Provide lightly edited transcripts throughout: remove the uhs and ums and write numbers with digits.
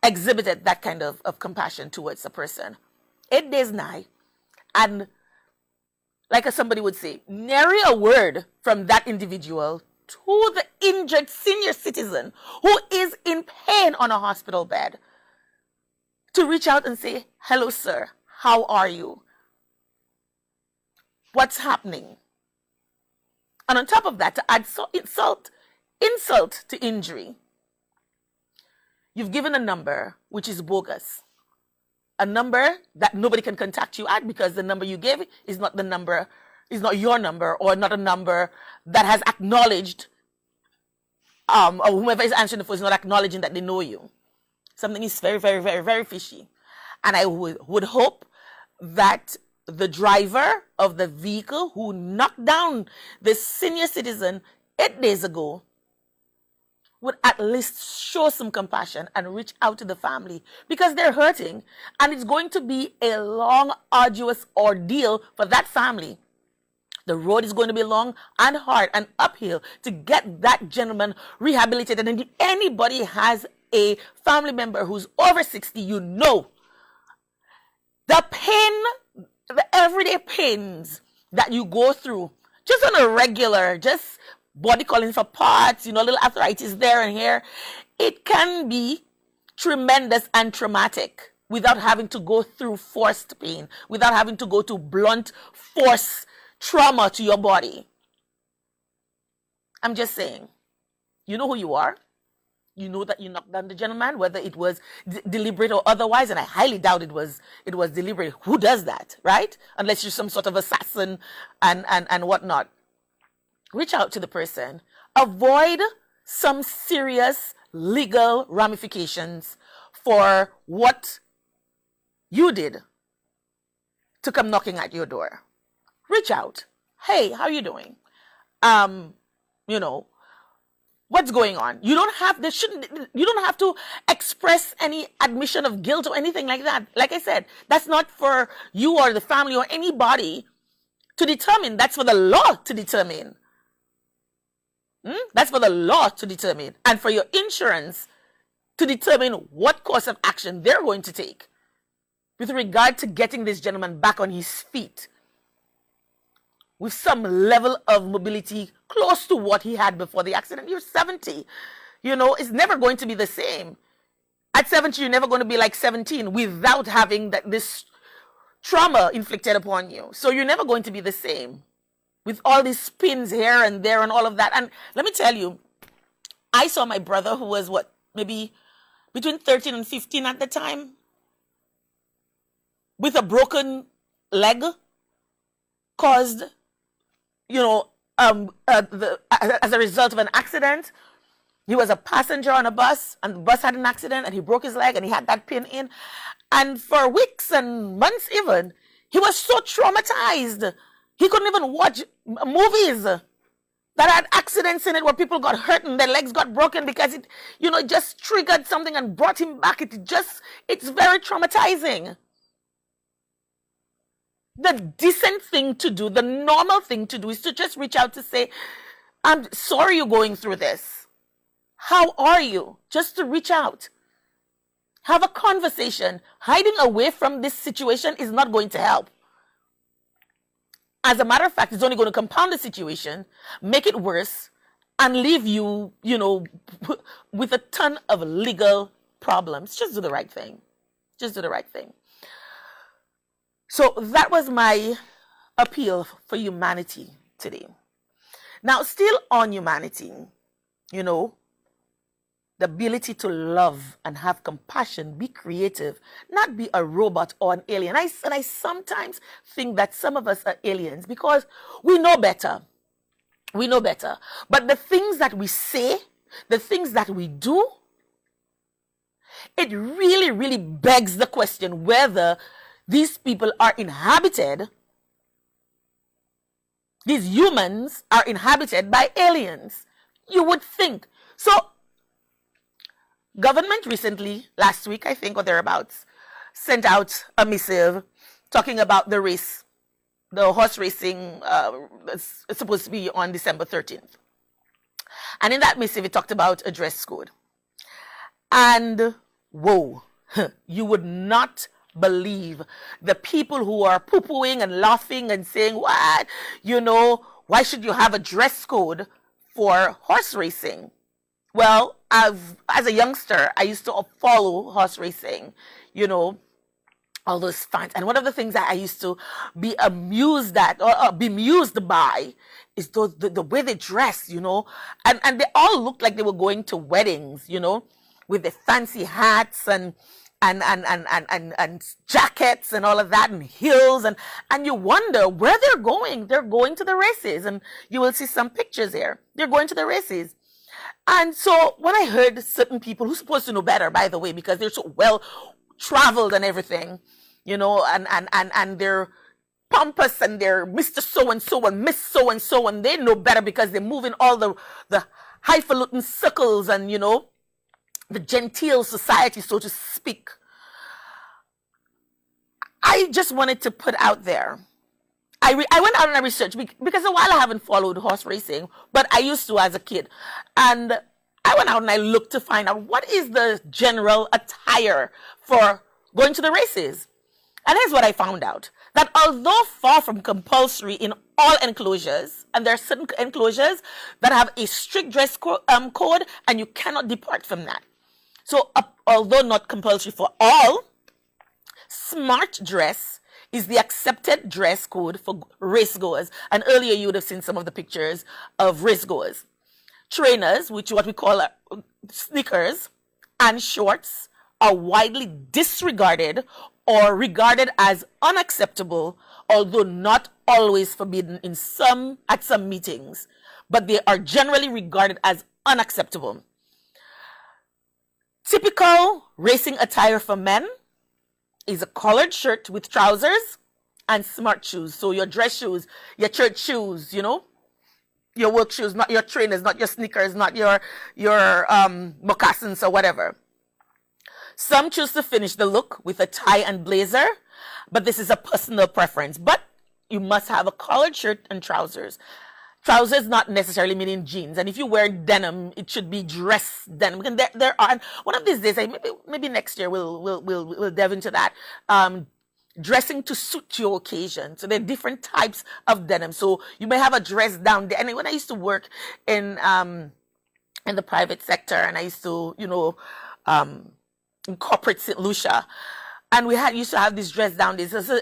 exhibited that kind of compassion towards a person. 8 days nigh, and like somebody would say, nary a word from that individual to the injured senior citizen who is in pain on a hospital bed to reach out and say, hello, sir, how are you? What's happening? And on top of that, to add insult to injury, you've given a number which is bogus. A number that nobody can contact you at because the number you gave is not your number, or not a number that has acknowledged, or whomever is answering the phone is not acknowledging that they know you. Something is very, very, very, very fishy. And I would hope that the driver of the vehicle who knocked down this senior citizen 8 days ago would at least show some compassion and reach out to the family, because they're hurting, and it's going to be a long, arduous ordeal for that family. The road is going to be long and hard and uphill to get that gentleman rehabilitated. And if anybody has a family member who's over 60, you know the pain, the everyday pains that you go through just on a regular, just body calling for parts, little arthritis there and here. It can be tremendous and traumatic without having to go through forced pain, without having to go to blunt force trauma to your body. I'm just saying, you know who you are. You know that you knocked down the gentleman, whether it was deliberate or otherwise, and I highly doubt it was deliberate. Who does that, right? Unless you're some sort of assassin and whatnot. Reach out to the person. Avoid some serious legal ramifications for what you did to come knocking at your door. Reach out. Hey, how are you doing? What's going on? You don't have to express any admission of guilt or anything like that. Like I said, that's not for you or the family or anybody to determine. That's for the law to determine. That's for the law to determine, and for your insurance to determine what course of action they're going to take with regard to getting this gentleman back on his feet with some level of mobility close to what he had before the accident. You're 70. It's never going to be the same. At 70, you're never going to be like 17 without having this trauma inflicted upon you. So you're never going to be the same with all these spins here and there and all of that. And let me tell you, I saw my brother, who was maybe between 13 and 15 at the time, with a broken leg caused, as a result of an accident. He was a passenger on a bus, and the bus had an accident, and he broke his leg, and he had that pin in. And for weeks and months even, he was so traumatized. He couldn't even watch movies that had accidents in it where people got hurt and their legs got broken because it just triggered something and brought him back. It's very traumatizing. The decent thing to do, the normal thing to do, is to just reach out to say, I'm sorry you're going through this. How are you? Just to reach out. Have a conversation. Hiding away from this situation is not going to help. As a matter of fact, it's only going to compound the situation, make it worse, and leave you, with a ton of legal problems. Just do the right thing. Just do the right thing. So that was my appeal for humanity today. Now, still on humanity, the ability to love and have compassion, be creative, not be a robot or an alien. And I sometimes think that some of us are aliens because we know better. We know better. But the things that we say, the things that we do, it really, really begs the question whether these people are inhabited, these humans are inhabited by aliens. You would think. So, government recently, last week, I think, or thereabouts, sent out a missive talking about the race, the horse racing, it's supposed to be on December 13th. And in that missive, it talked about a dress code. And whoa, you would not believe the people who are poo-pooing and laughing and saying, what? Why should you have a dress code for horse racing? Well, as a youngster, I used to follow horse racing, you know, all those fans. And one of the things that I used to be amused at or be amused by is the way they dress, and they all looked like they were going to weddings, with the fancy hats and jackets and all of that and heels and you wonder where they're going. They're going to the races, and you will see some pictures here. They're going to the races. And so when I heard certain people who's supposed to know better, by the way, because they're so well traveled and everything, and they're pompous and they're Mr. So-and-so and Miss So-and-so, and they know better because they move in all the highfalutin circles and, the genteel society, so to speak. I just wanted to put out there. I went out and I researched because a while I haven't followed horse racing, but I used to as a kid. And I went out and I looked to find out what is the general attire for going to the races. And here's what I found out. That although far from compulsory in all enclosures, and there are certain enclosures that have a strict dress code, and you cannot depart from that. So although not compulsory for all, smart dress is the accepted dress code for racegoers. And earlier you would have seen some of the pictures of racegoers. Trainers, which is what we call sneakers, and shorts are widely disregarded or regarded as unacceptable, although not always forbidden at some meetings. But they are generally regarded as unacceptable. Typical racing attire for men is a collared shirt with trousers and smart shoes. So your dress shoes, your church shoes, your work shoes, not your trainers, not your sneakers, not your moccasins or whatever. Some choose to finish the look with a tie and blazer, but this is a personal preference. But you must have a collared shirt and trousers. Trousers not necessarily meaning jeans. And if you wear denim, it should be dress denim. And there are, one of these days, maybe next year we'll delve into that. Dressing to suit your occasion. So there are different types of denim. So you may have a dress down there. And when I used to work in the private sector, and I used to, in corporate St. Lucia, and we used to have this dress down days. So,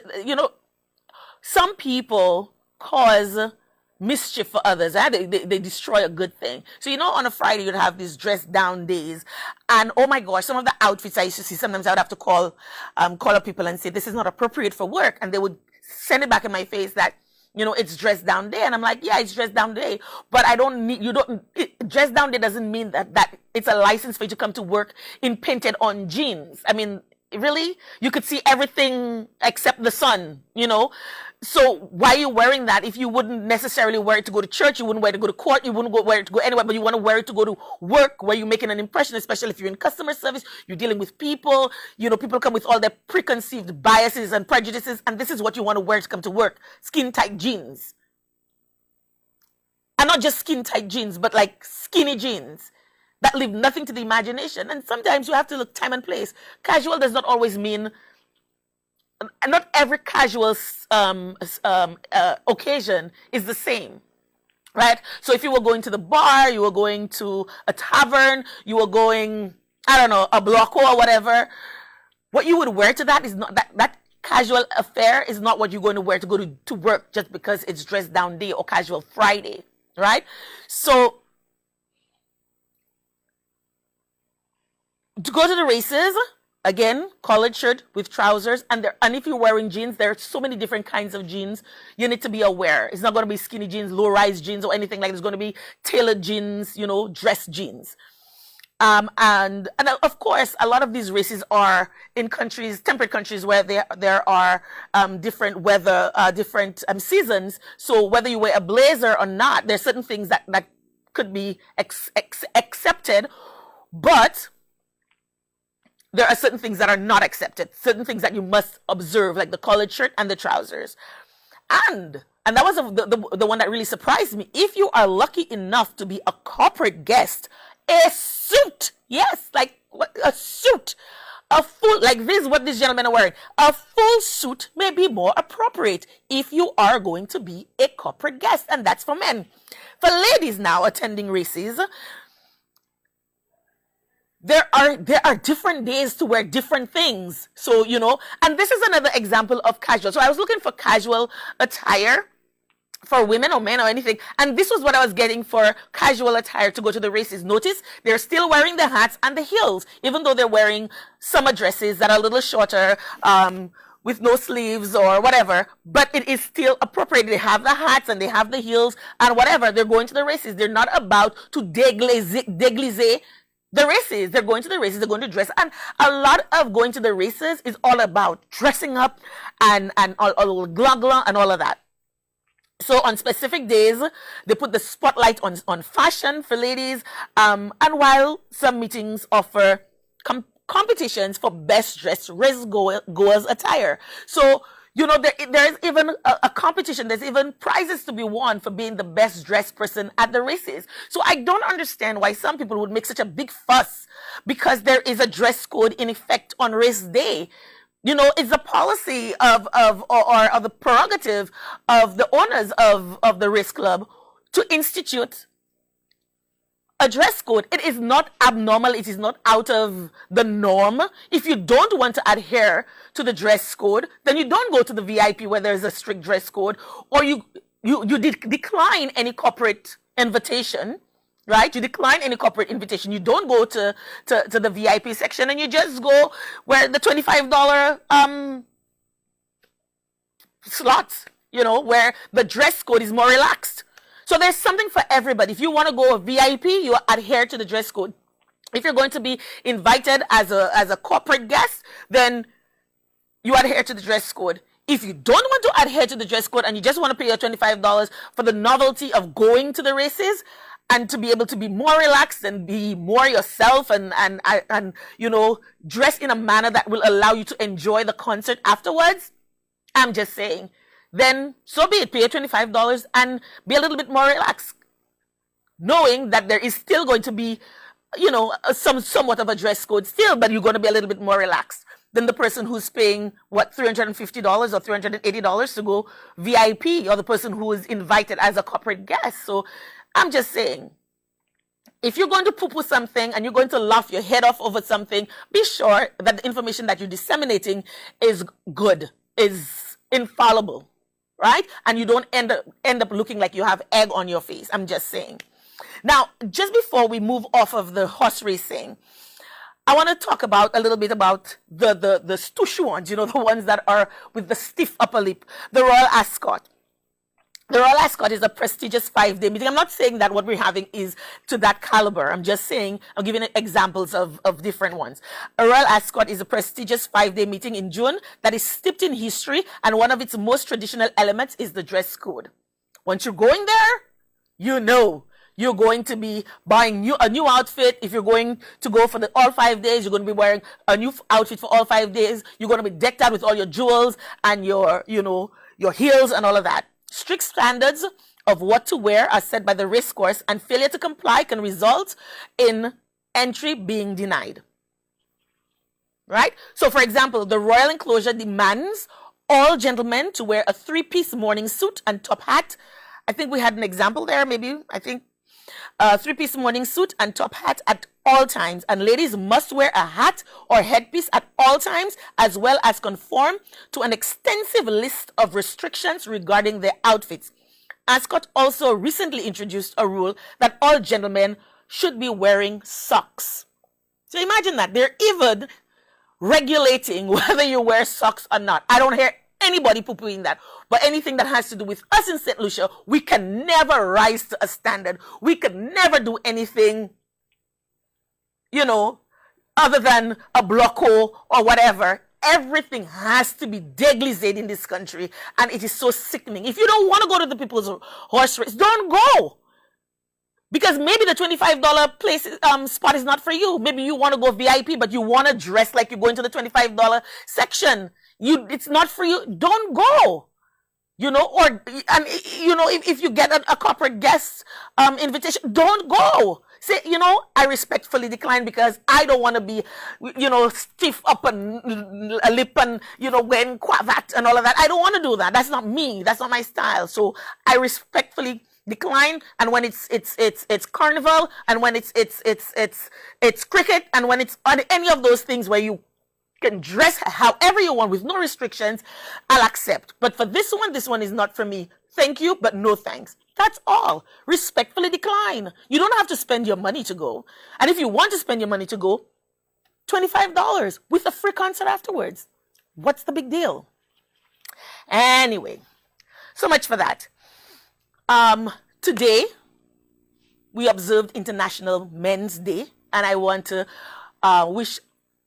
some people cause mischief for others. They destroy a good thing. So, on a Friday, you'd have these dress down days. And oh my gosh, some of the outfits I used to see, sometimes I would have to call up people and say, this is not appropriate for work. And they would send it back in my face that, it's dress down day. And I'm like, yeah, it's dress down day. But dress down day doesn't mean that it's a license for you to come to work in painted on jeans. I mean, really? You could see everything except the sun, So why are you wearing that if you wouldn't necessarily wear it to go to church? You wouldn't wear it to go to court. You wouldn't wear it to go anywhere, but you want to wear it to go to work where you're making an impression, especially if you're in customer service, you're dealing with people. People come with all their preconceived biases and prejudices, and this is what you want to wear to come to work. Skin tight jeans. And not just skin tight jeans, but like skinny jeans that leave nothing to the imagination. And sometimes you have to look time and place. Casual does not always mean, not every casual occasion is the same, right? So if you were going to the bar, you were going to a tavern, you were going, I don't know, a block or whatever, what you would wear to that is not, that casual affair is not what you're going to wear to go to work just because it's dress down day or casual Friday, right? So to go to the races, again, collared shirt with trousers, and if you're wearing jeans, there are so many different kinds of jeans. You need to be aware. It's not going to be skinny jeans, low-rise jeans, or anything like that. It's going to be tailored jeans, dress jeans. And of course, a lot of these races are in temperate countries where there are different weather, different seasons. So whether you wear a blazer or not, there's certain things that could be accepted, but there are certain things that are not accepted, certain things that you must observe, like the collared shirt and the trousers. And that was the one that really surprised me. If you are lucky enough to be a corporate guest, a suit, yes, like a suit, A full, like this is what these gentlemen are wearing. A full suit may be more appropriate if you are going to be a corporate guest, and that's for men. For ladies now attending races, there are different days to wear different things. So, and this is another example of casual. So I was looking for casual attire for women or men or anything, and this was what I was getting for casual attire to go to the races. Notice they're still wearing the hats and the heels, even though they're wearing summer dresses that are a little shorter, with no sleeves or whatever, but it is still appropriate. They have the hats and they have the heels and whatever. They're going to the races. They're not about to déguiser the races. They're going to the races. They're going to dress. And a lot of going to the races is all about dressing up and all gla and all of that. So on specific days, they put the spotlight on fashion for ladies. And while some meetings offer competitions for best dressed race goers attire. So, there is even a competition. There's even prizes to be won for being the best dressed person at the races. So I don't understand why some people would make such a big fuss because there is a dress code in effect on race day. It's the policy or the prerogative of the owners of the race club to institute a dress code. It is not abnormal. It is not out of the norm. If you don't want to adhere to the dress code, then you don't go to the VIP where there's a strict dress code, or you decline any corporate invitation, right? You decline any corporate invitation. You don't go to the VIP section, and you just go where the $25 slots, where the dress code is more relaxed. So there's something for everybody. If you want to go a VIP, you adhere to the dress code. If you're going to be invited as a corporate guest, then you adhere to the dress code. If you don't want to adhere to the dress code and you just want to pay your $25 for the novelty of going to the races and to be able to be more relaxed and be more yourself and dress in a manner that will allow you to enjoy the concert afterwards, I'm just saying, then so be it. Pay $25 and be a little bit more relaxed, knowing that there is still going to be, somewhat of a dress code still, but you're going to be a little bit more relaxed than the person who's paying, $350 or $380 to go VIP, or the person who is invited as a corporate guest. So I'm just saying, if you're going to poo-poo something and you're going to laugh your head off over something, be sure that the information that you're disseminating is good, is infallible, right? And you don't end up looking like you have egg on your face. I'm just saying. Now, just before we move off of the horse racing, I want to talk a little bit about the stushy ones, the ones that are with the stiff upper lip, the Royal Ascot. The Royal Ascot is a prestigious 5-day meeting. I'm not saying that what we're having is to that caliber. I'm just saying, I'm giving examples of different ones. A Royal Ascot is a prestigious 5-day meeting in June that is steeped in history, and one of its most traditional elements is the dress code. Once you're going there, you're going to be buying a new outfit. If you're going to go for all 5 days, you're going to be wearing a new outfit for all 5 days. You're going to be decked out with all your jewels and your heels and all of that. Strict standards of what to wear are set by the race course, and failure to comply can result in entry being denied. Right? So, for example, the royal enclosure demands all gentlemen to wear a 3-piece morning suit and top hat. I think we had an example there, maybe. I think a 3-piece morning suit and top hat at all times, and ladies must wear a hat or headpiece at all times, as well as conform to an extensive list of restrictions regarding their outfits. Ascot also recently introduced a rule that all gentlemen should be wearing socks. So imagine that. They're even regulating whether you wear socks or not. I don't hear anybody poo-pooing that. But anything that has to do with us in St. Lucia, we can never rise to a standard. We can never do anything, other than a bloco or whatever. Everything has to be déglisé in this country, and it is so sickening. If you don't want to go to the people's horse race, don't go. Because maybe the $25 place spot is not for you. Maybe you want to go VIP, but you want to dress like you're going to the $25 section. It's not for you. Don't go. or and if you get a corporate guest invitation, don't go. Say, I respectfully decline because I don't want to be, stiff up and a lip and wearing cravat and all of that. I don't want to do that. That's not me. That's not my style. So I respectfully decline. And when it's carnival, and when it's cricket, and when it's on any of those things where you can dress however you want with no restrictions, I'll accept. But for this one is not for me. Thank you, but no thanks. That's all. Respectfully decline. You don't have to spend your money to go. And if you want to spend your money to go, $25 with a free concert afterwards. What's the big deal? Anyway, so much for that. Today, we observed International Men's Day, and I want to wish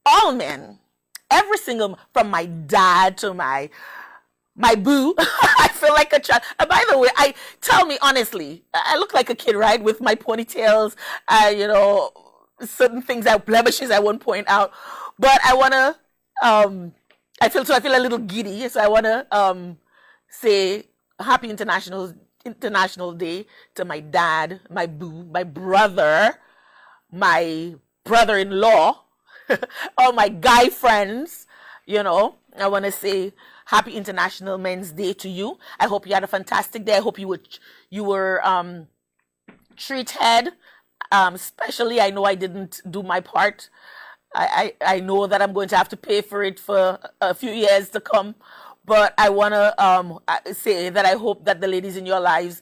all men, every single, from my dad to my boo. I feel like a child. And by the way, tell me honestly, I look like a kid, right? With my ponytails, certain things, blemishes I won't point out. But I want to, I feel a little giddy. So I want to say happy International Day to my dad, my boo, my brother-in-law, all my guy friends. I want to say happy International Men's Day to you. I hope you had a fantastic day. I hope you were treated. Especially, I know I didn't do my part. I know that I'm going to have to pay for it for a few years to come. But I want to say that I hope that the ladies in your lives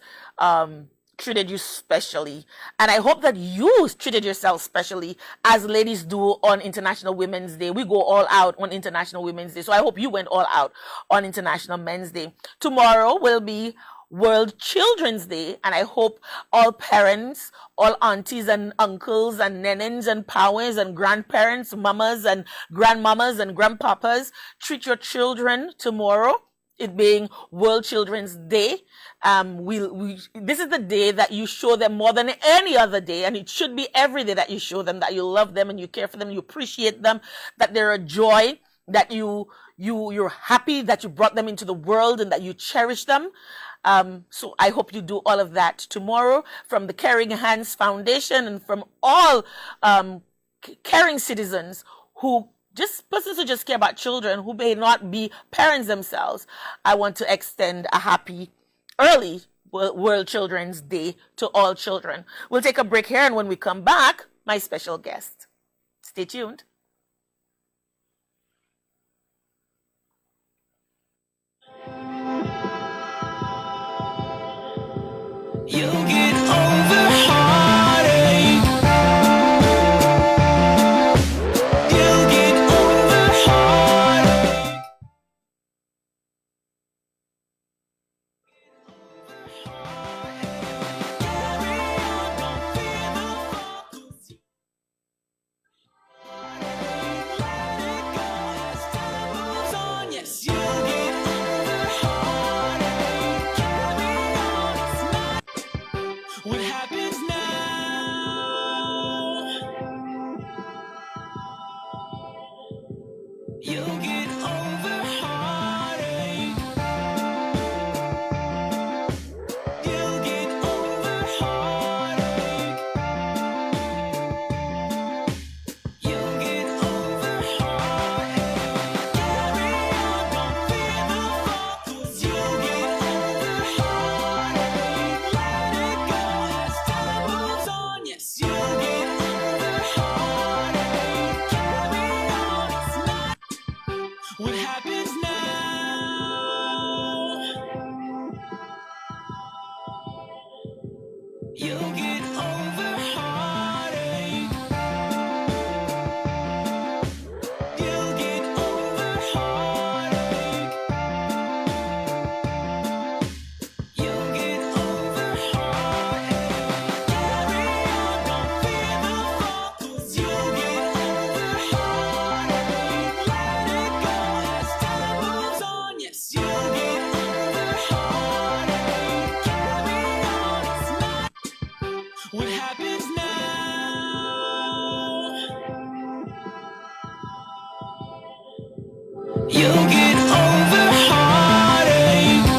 treated you specially. And I hope that you treated yourself specially, as ladies do on International Women's Day. We go all out on International Women's Day. So I hope you went all out on International Men's Day. Tomorrow will be World Children's Day, and I hope all parents, all aunties and uncles and nenens and powers and grandparents, mamas and grandmamas and grandpapas, treat your children tomorrow, it being World Children's Day. This is the day that you show them more than any other day, and it should be every day that you show them that you love them and you care for them, you appreciate them, that they're a joy, that you're happy that you brought them into the world and that you cherish them. So I hope you do all of that tomorrow, from the Caring Hands Foundation and from all caring citizens persons who just care about children who may not be parents themselves. I want to extend a happy early World Children's Day to all children. We'll take a break here, and when we come back, my special guest. Stay tuned. You'll get over heartache. You'll get over heartache. Carry on, don't fear the fall. Let it go as time moves on. Yes, you'll get over heartache. Carry on, it's not what happens now. You'll get over heartache. You'll get over heartache. You'll get over heartache. Carry on, don't fear the fall. 'Cause you'll get over heartache. Let it go as time moves on. Yes, you'll get over heartache. Carry on, it's not what happens now. You'll get over heartache. You'll get over heartache. You'll get over heartache. Carry on, don't fear the fall. 'Cause you'll get over heartache. Let it go as time moves on. Yes, you'll get over heartache. Carry on, it's not what happens now. You'll get over heartache.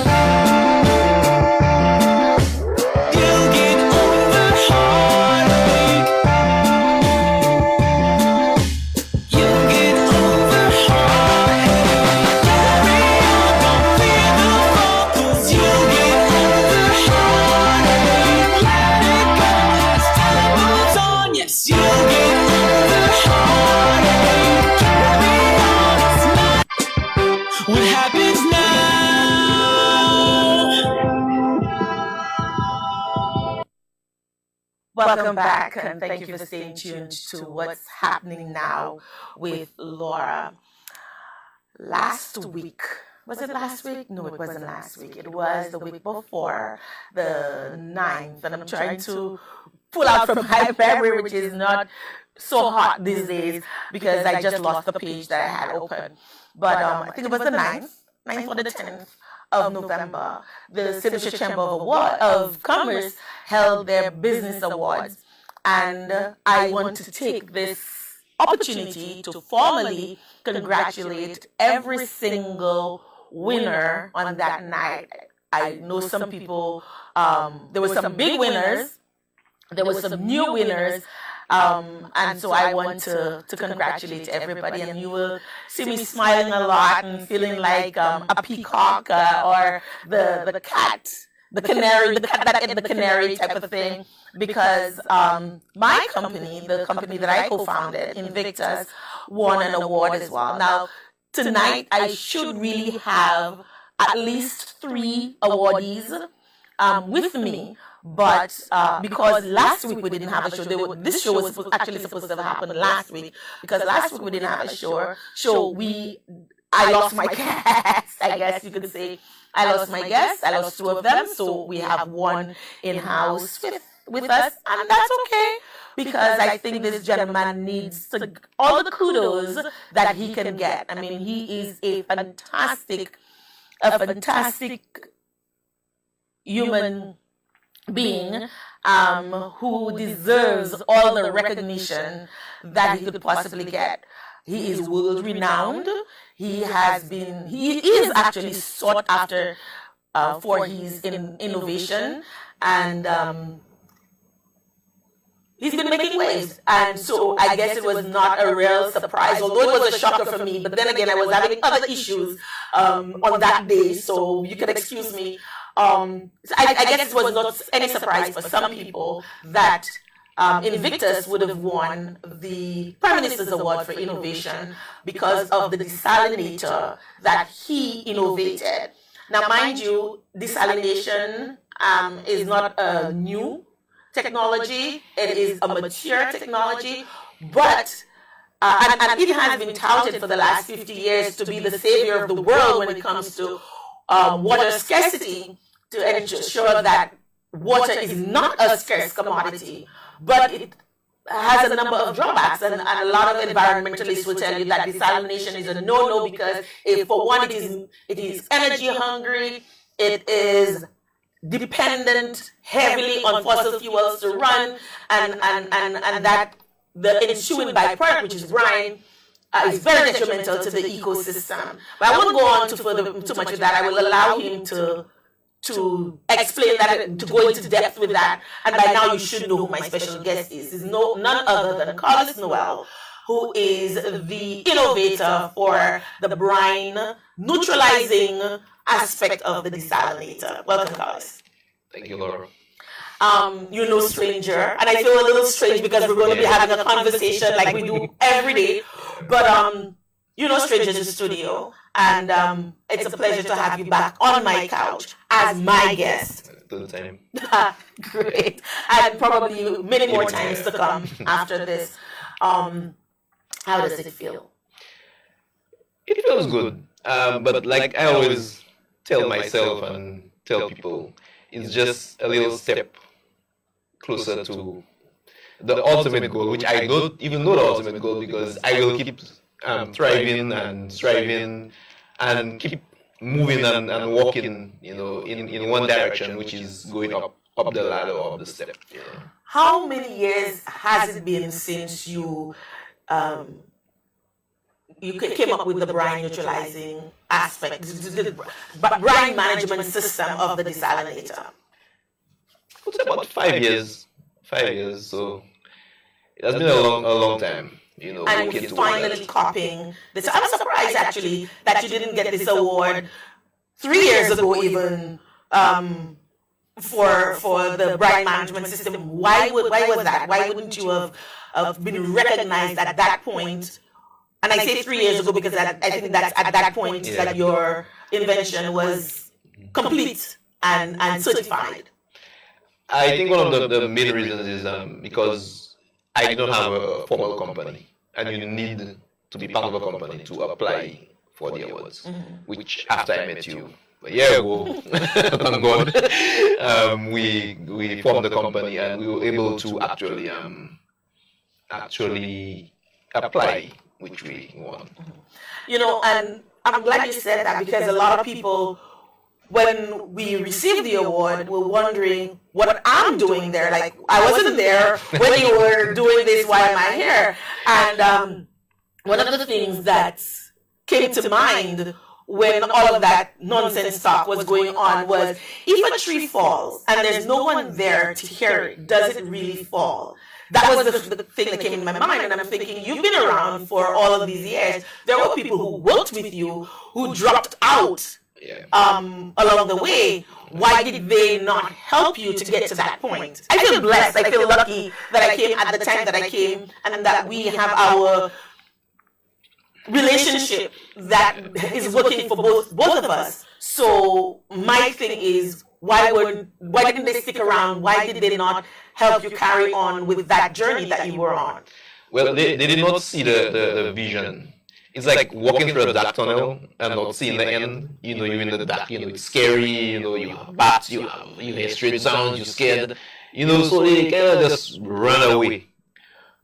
Welcome back, and thank you for staying tuned to what's happening now with Laura. Last week, was it last week? No, it wasn't last week. It was the week before, the 9th, and I'm trying to pull out from my memory, which is not so hot these days because I just lost the page that I had open. But I think it was the 9th or the 10th of November. The St. Lucia Chamber of Commerce held their business awards. And I want to take this opportunity to formally congratulate every single winner on that night. I know some people, there were some big winners, there were some new winners, and so I want to congratulate everybody, and you will see me smiling a lot and feeling like a peacock or the cat, the canary, the cat that ate the canary type of thing, because my company, the company that I co-founded, Invictus, won an award as well. Now, tonight I should really have at least 3 awardees with me. But because last week we didn't have a show, this show was actually supposed to have happened last week. Because last week we didn't have a show. I lost my guest, I guess you could say. I lost my guest. I lost 2 of them. So we have one in-house with us, and that's okay. Because I think this gentleman needs all the kudos that he can get. I mean, he is a fantastic human being who deserves all the recognition that he could possibly get. He is world renowned. He is actually sought after for his innovation, and he's been making waves. And so I guess it was not a real surprise, although it was a shocker for me. But then again, I was having other issues on that day, so you can excuse me. I guess it was not any surprise for some people that Invictus would have won the Prime Minister's Award for Innovation because of the desalinator that he innovated. Now, mind you, desalination is not a new technology. It is a mature technology, but and it has been touted for the last 50 years to be the savior of the world when it comes to water scarcity, to ensure that water is not a scarce commodity, but it has a number of drawbacks, and a lot of environmentalists will tell you that desalination is a no-no because for one, it is energy hungry, it is dependent heavily on fossil fuels to run, and that the ensuing byproduct, which is brine, is very detrimental to the ecosystem. But I won't go on too much of that. I will allow him to explain that, to go into depth with that. And by now you should know who my special guest is. It's none other than Carlos Noel, who is the innovator for the brine neutralizing aspect of the desalinator. Welcome, Carlos. Thank you, Laura. You're no stranger, and I feel a little strange because we're going to be having a conversation like we do every day. But you're no stranger to the studio, and it's a pleasure to have you back on my couch as my guest. To the time. Great, and probably many more times to come after this. How does it feel? It feels good, but like I always tell myself and tell people, it's just a little step closer to the ultimate goal, which I don't even know the ultimate goal because I will keep thriving and striving and keep moving and walking, in one direction, which is going up the ladder or up the step. Yeah. How many years has it been since you came up with the brine neutralizing aspect, the brine management system of the desalinator? It's about 5 years. 5 years, so it has been a long time. And you're finally copying this. I'm surprised actually that you didn't get this award 3 years ago, even for the brine management system. Why was that? Why wouldn't you have been recognized at that point? And I say 3 years ago because I think that's at that point that your invention was complete and certified. I think one of the main reasons is because I don't have a formal company, and you need to be part of a company to apply for the awards. Which after I met you a year ago, thank God, we formed the company and we were able to actually apply, which we want. You know, and I'm glad you said that because a lot of people, when we received the award, were wondering what I'm doing there. Like, I wasn't there when you were doing this. Why am I here? And one of the things that came to mind when all of that nonsense talk was going on was, if a tree falls and there's no one there to hear it, does it really fall? That was the thing that came in my mind, and I'm thinking, you've been around for all of these years. There were people who worked with you who dropped out along the way. Why did they not help you to get to that point? I feel blessed. I feel lucky that I came at the time that I came, and that we have our relationship that is working for both of us. So my thing is, why didn't they stick around? Why did they not help you carry on with that journey that you were on? Well, they did not see the vision. It's like walking through a dark tunnel and not seeing the end. You know, you're in the dark, you know, it's scary, you know, you have bats, you hear strange sounds, you're scared. You know, so they kind of just run away.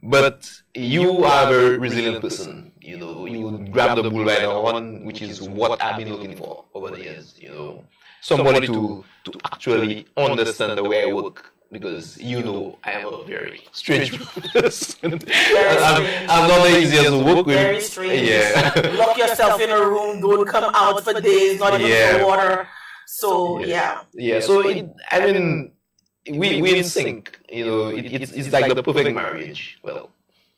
But you are a very resilient person. You know, you grab the bull by the horn, which is what I've been looking for over the years. You know, somebody to actually understand the way I work, because you know I am a very strange person. I'm not the easiest to work with. Very strange. Yeah. Lock yourself in a room, don't come out for days, not even for water. So yeah. Yeah. So I mean, we in sync. You know, it's like the perfect marriage. Well.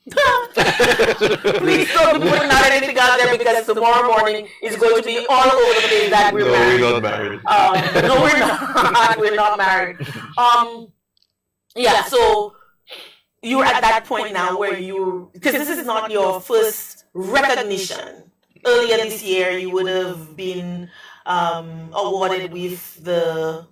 Please don't be putting out anything out there, because tomorrow morning is going to be all over the place that we're married. We're not married. No, we're not. We're not married. Yeah. So you're at that point now where because this is not your first recognition. Earlier this year, you would have been awarded with the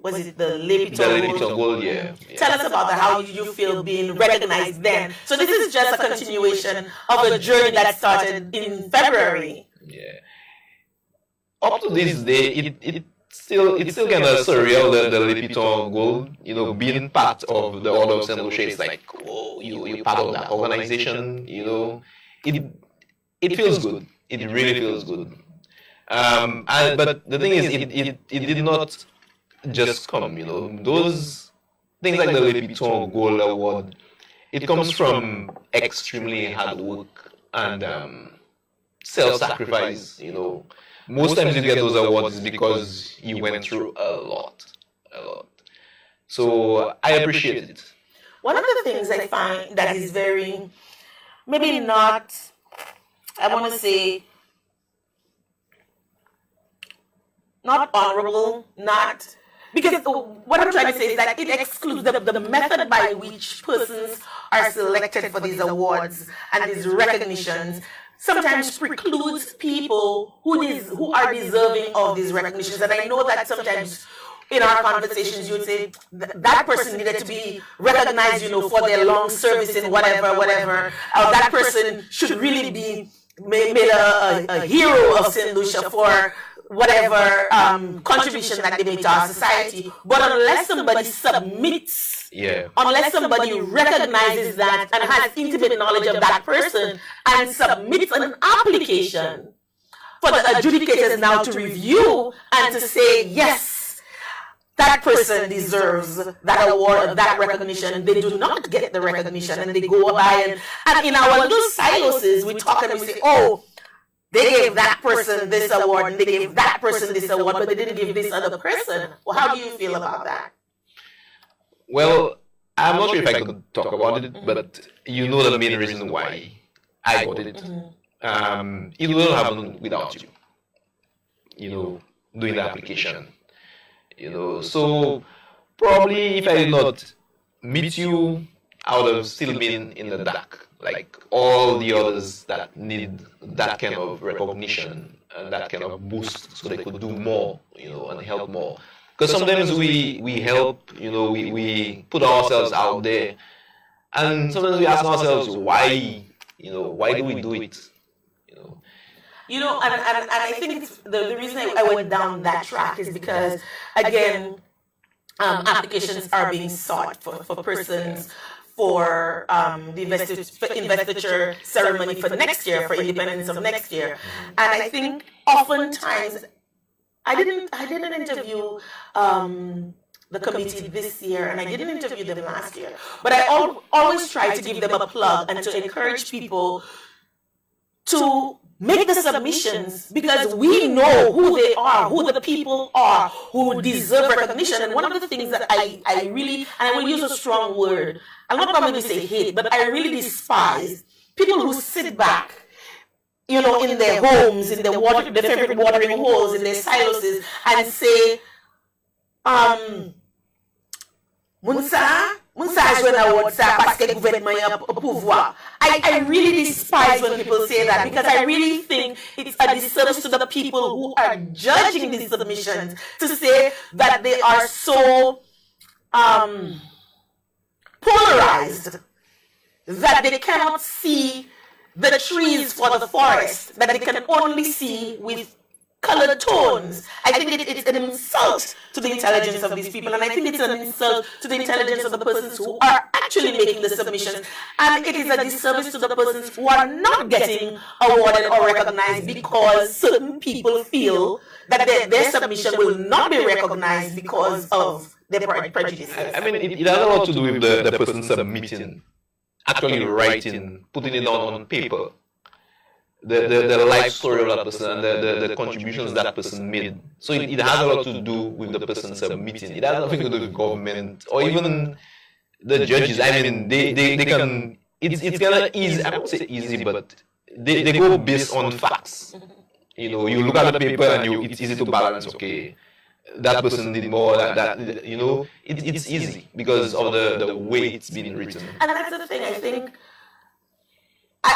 was it the Le The Lady Piton Gold? Gold, yeah. Tell us about that. How did you feel being recognized then? So this is just a continuation of a journey that started in February. Yeah. Up to this day, it's still kind of surreal, the Le Piton Gold. You know, being part of the Order of Saint Lucia is like, whoa, you're part of that organization. You know, it feels good. It really feels good. But the thing is, it did not just come. You know, those things like the Le Piton Gold Award, it comes from extremely hard work and self-sacrifice. You know, most times you get those awards is because you went through a lot. So I appreciate it. One of the things I find that is very, maybe not, I want to say, not honorable, not, because what I'm trying to say is that it excludes the method by which persons are selected for these awards and these recognitions sometimes precludes people who are deserving of these recognitions. And I know that sometimes in our conversations you would say that person needed to be recognized, you know, for their long service in whatever, or that person should really be made a hero of St. Lucia for whatever contribution that they make to our society. But unless somebody submits, unless somebody recognizes that and has intimate knowledge of that person and submits an application for the adjudicators now to review and to say, yes, that person deserves that award, that recognition, they do not get the recognition, and they go by and in our little silos, we talk and we say, oh, they gave that person this award, and they gave that person this award, but they didn't give this other person. Well, how do you feel about that? Well, I'm not sure if I could talk about it, but you know the main reason why I got it. It wouldn't happen without you. You know, doing the application. You know, so probably if I did not meet you, I would have still been in the dark, like all the others that need that kind of recognition and that kind of boost so they could do more, you know, and help more. Because sometimes we help, we put ourselves out there, and sometimes we ask ourselves why, why do we do it? You know, And I think the reason I went down that track is because, again, applications are being sought for persons for the investiture ceremony for next year, for independence of next year. And I think oftentimes, I didn't interview the committee this year, and I didn't interview them last year, but I always try to give them a plug and to encourage people to make the submissions, because we know who they are, who the people are who deserve recognition. And one of the things that I really, and I will use a strong word, I'm not going to say hate, but I really despise people who sit back, in their homes, in their favorite watering holes, in their silos, and say, Mounsa jwen award sa paske gouvernement yon pouvoir. I really despise when people say that, because I really think it's a disservice to the people who are judging these submissions to say that they are so polarized that they cannot see the trees for the forest, that they can only see with colored tones. I think it's an insult to the intelligence of these people, and I think it's an insult to the intelligence of the persons who are actually making the submissions, and it is a disservice to the persons who are not getting awarded or recognized because certain people feel that their submission will not be recognized because of their prejudices. I mean, it has a lot to do with the person submitting, actually writing, putting it down on paper. The life story of that person and the contributions that person made. So it has a lot to do with the person submitting. It has nothing to do with government or even the judges. I mean, they can. It's kind of easy. I won't say easy, but they go based on facts. You look at the paper and it's easy to balance. Okay, that person did more. It's easy because of the way it's been written. And that's the thing. I think.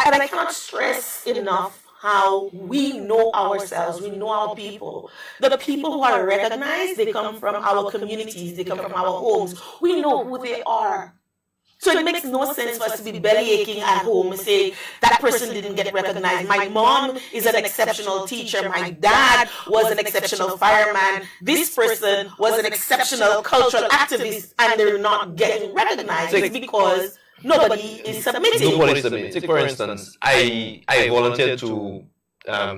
And I cannot stress enough how we know ourselves, we know our people. The people who are recognized, they come from our communities, they come from our homes. We know who they are. So it makes no sense for us to be bellyaching at home and say, that person didn't get recognized. My mom is an exceptional teacher. My dad was an exceptional fireman. This person was an exceptional cultural activist, and they're not getting recognized. It's because nobody is submitting. Nobody is submitting. Take, for instance, I volunteered to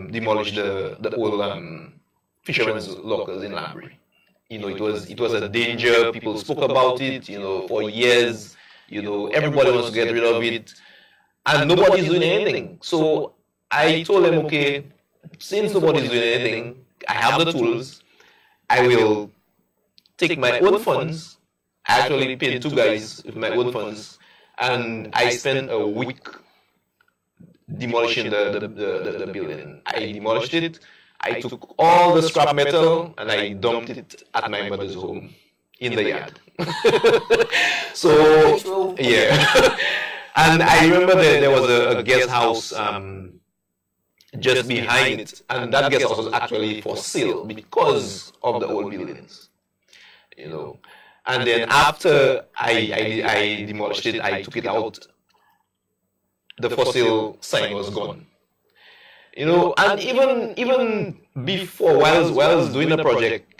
demolish the old fishermen's lockers in Lambury. It was a danger. People spoke about it, for years. Everybody wants to get rid of it, and nobody's doing anything. So I told them, okay, since nobody's doing anything, I have the tools. I will take my own funds. I actually paid 2 guys with my own funds. And I spent a week demolishing the building. I demolished it. I took all the scrap metal and I dumped it at my mother's home in the yard. So, yeah. And I remember there was a guest house just behind it. And that guest house was actually for sale because of the old buildings. And then after I demolished it, I took it out. The for sale sign was gone. And even before, while I was doing the project,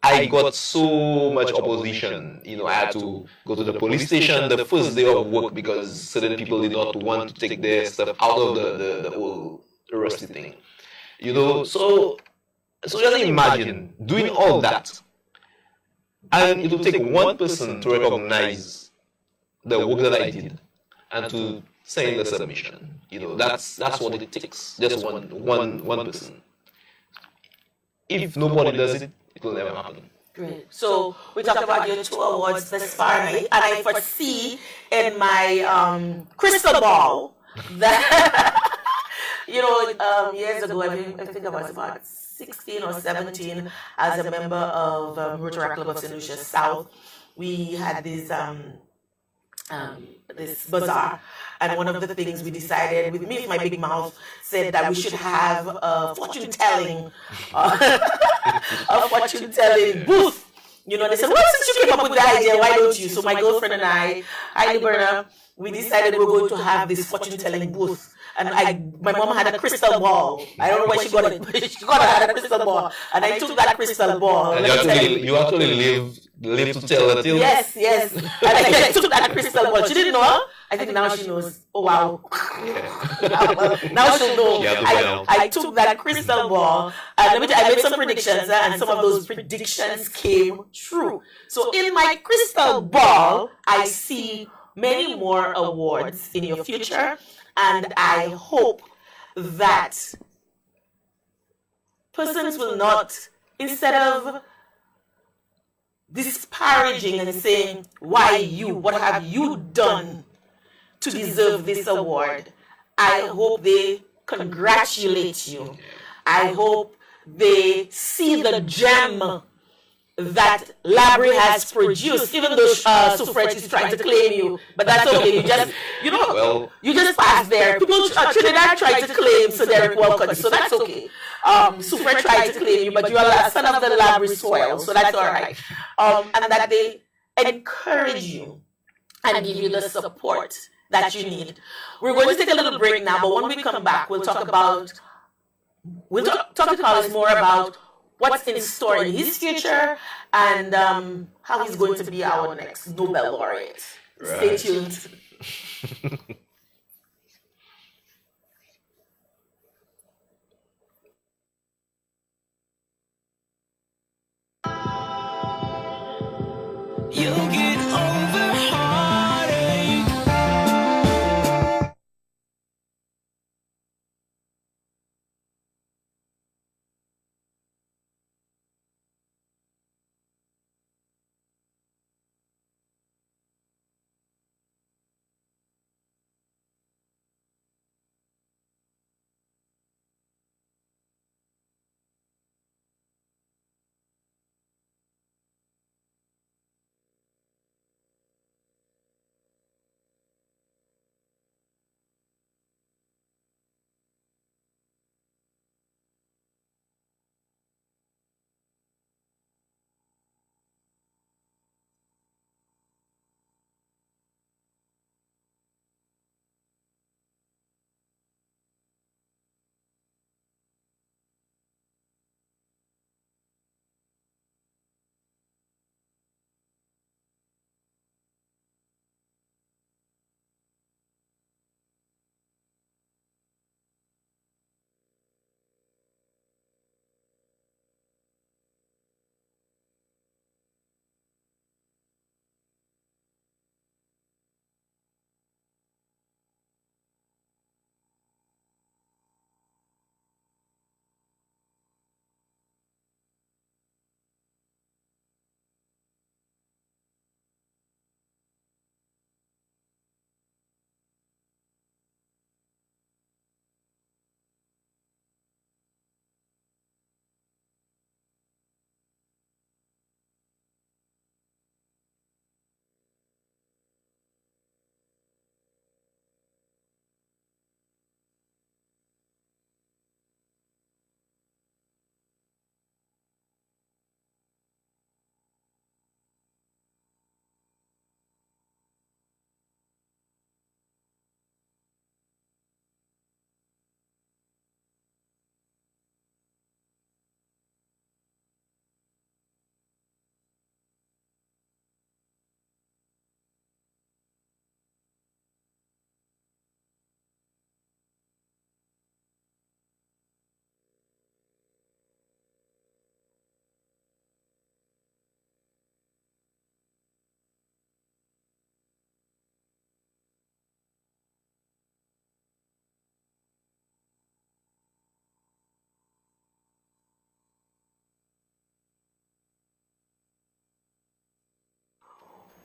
I got so much opposition. I had to go to the police station the first day of work because certain people did not want to take their stuff out of the old rusty thing. So just imagine doing all that. And it will take one person to recognize the work that I did and to send the submission. That's what it takes. Just one person. If nobody does it, it will never happen. Great. So we talked about your 2 awards thus far, and I foresee in my crystal ball that years ago, I think I was about 16 or 17 as a member of Rotary Club of St. Lucia South. We had this bazaar, and one of the things we decided, with me with my big mouth, said that we should have a fortune telling booth they said, well, since you came up with the idea, why don't you? So my girlfriend and I, Heidi Berner, we decided we were going to have this fortune telling booth. And my mom had a crystal ball. I don't know where she got it, but she had a crystal ball. And I took that crystal ball. And you actually live to tell the tale. Yes. And I took that crystal ball. She didn't know. I think now she knows. Oh, wow. now she'll know. I took that crystal ball. And I made some predictions, and some of those predictions came true. So in my crystal ball, I see many more awards in your future. And I hope that persons will not, instead of disparaging and saying, why you? What have you done to deserve this award? I hope they congratulate you. I hope they see the gem that Labrie has produced, even though Suffrage is trying to claim you, but that's okay. You just pass there. People, Trinidad tried to claim Sir Derek Walcott, so that's okay. Suffrage tried to claim you, but you are a son of the Labrie soil, so that's all right. And that they encourage you and give you the support that you need. We're going to take a little break now, but when we come back, we'll talk to Carlos more about what's in store in his future, and how he's going to be our next Nobel laureate. Stay tuned. You get over heartache.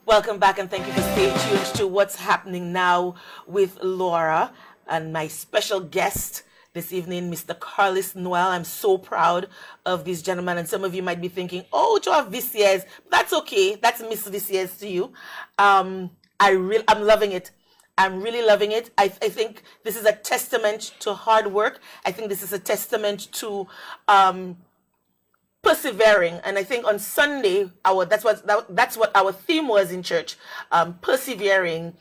Welcome back, and thank you for staying tuned to What's Happening Now with Laura and my special guest this evening, Mr. Carlos Noel. I'm so proud of this gentleman, and some of you might be thinking, oh, you have VCS. That's okay. That's Miss VCS to you. I'm loving it. I'm really loving it. I think this is a testament to hard work. I think this is a testament to persevering. And I think on Sunday, that's what our theme was in church, persevering